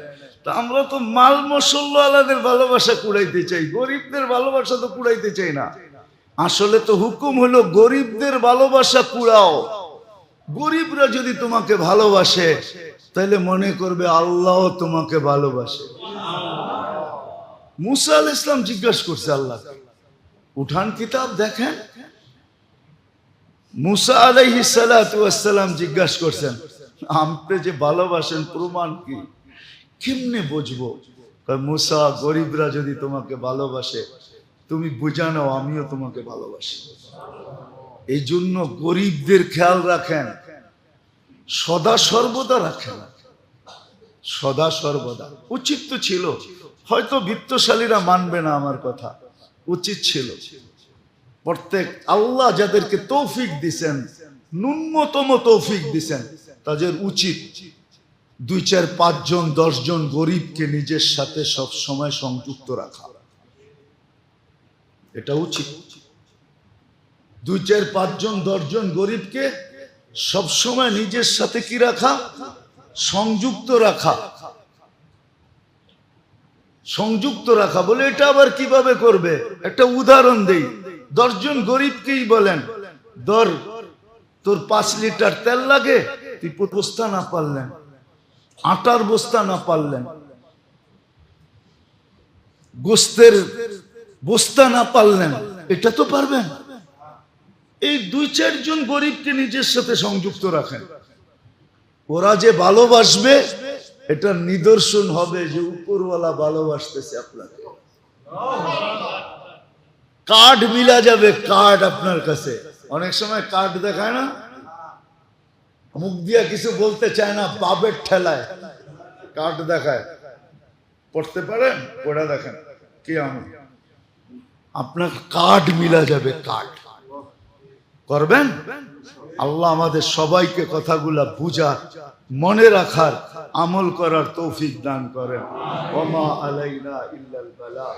S1: তা আমরা তো মাল মশলা আলাদের ভালোবাসা কুড়াইতে চাই, গরিবদের ভালোবাসা তো কুড়াইতে চাই না। আসলে তো হুকুম হলো গরিবদের ভালোবাসা কুড়াও। গরিবরা যদি তোমাকে ভালোবাসে তাহলে মনে করবে আল্লাহ তোমাকে ভালোবাসে। মুসা আলাইহিস সালাম জিজ্ঞাসা করছে আল্লাহ, উঠান কিতাব দেখেন। মুসা আলাইহিস সালাতু ওয়াস সালাম জিজ্ঞাসা করছেন, আপনি যে ভালোবাসেন প্রমাণ কি, কেমনে বুঝবো? মুসা, গরিবরা যদি তোমাকে ভালোবাসে তুমি বুঝা নাও আমিও তোমাকে ভালোবাসি। এই জন্য গরিবদের খেয়াল রাখেন, সদা সর্বদা রাখেন, সদা সর্বদা। উচিত তো ছিল, হয়তো বিত্তশালীরা মানবে না আমার কথা, উচিত ছিল প্রত্যেক আল্লাহ যাদেরকে তৌফিক দিছেন, ন্যূনতম তৌফিক দিছেন, তাদের উচিত 2, 4, 5 জন 10 জন গরিবকে নিজের সাথে সব সময় সংযুক্ত রাখা। এটা উচিত। 2, 4, 5 জন 10 জন গরিবকে সব সময় নিজের সাথে কি রাখা? সংযুক্ত রাখা। সংযুক্ত রাখা বলে এটা আবার কিভাবে করবে? একটা উদাহরণ দেই। 10 জন গরিবকেই বলেন, ধর তোর 5 লিটার তেল লাগে, তুই বস্তা না পারলেন, আটার বস্তা না পারলেন, গোস্তের বস্তা না পারলেন, এটা তো পারবেন। এই 2, 4 জন গরিবকে নিজের সাথে সংযুক্ত রাখেন। ওরা যে ভালোবাসবে এটা নিদর্শন হবে যে উপরওয়ালা ভালোবাসতেছে আপনাকে। কার্ড মিলা যাবে, কার্ড আপনার কাছে। অনেক সময় কার্ড দেখায় না, মুখ দিয়া কিছু বলতে চায় না, বাবের ঠেলায় কার্ড দেখায়। পড়তে পারেন? পড়া দেখেন কি আমি আপনার কার্ড মিলা যাবে। কার্ড করবেন। আল্লাহ আমাদের সবাইকে কথাগুলা বুঝার, মনে রাখার, আমল করার তৌফিক দান করেন। ওয়া মা আলাইনা ইল্লাল বালাগ।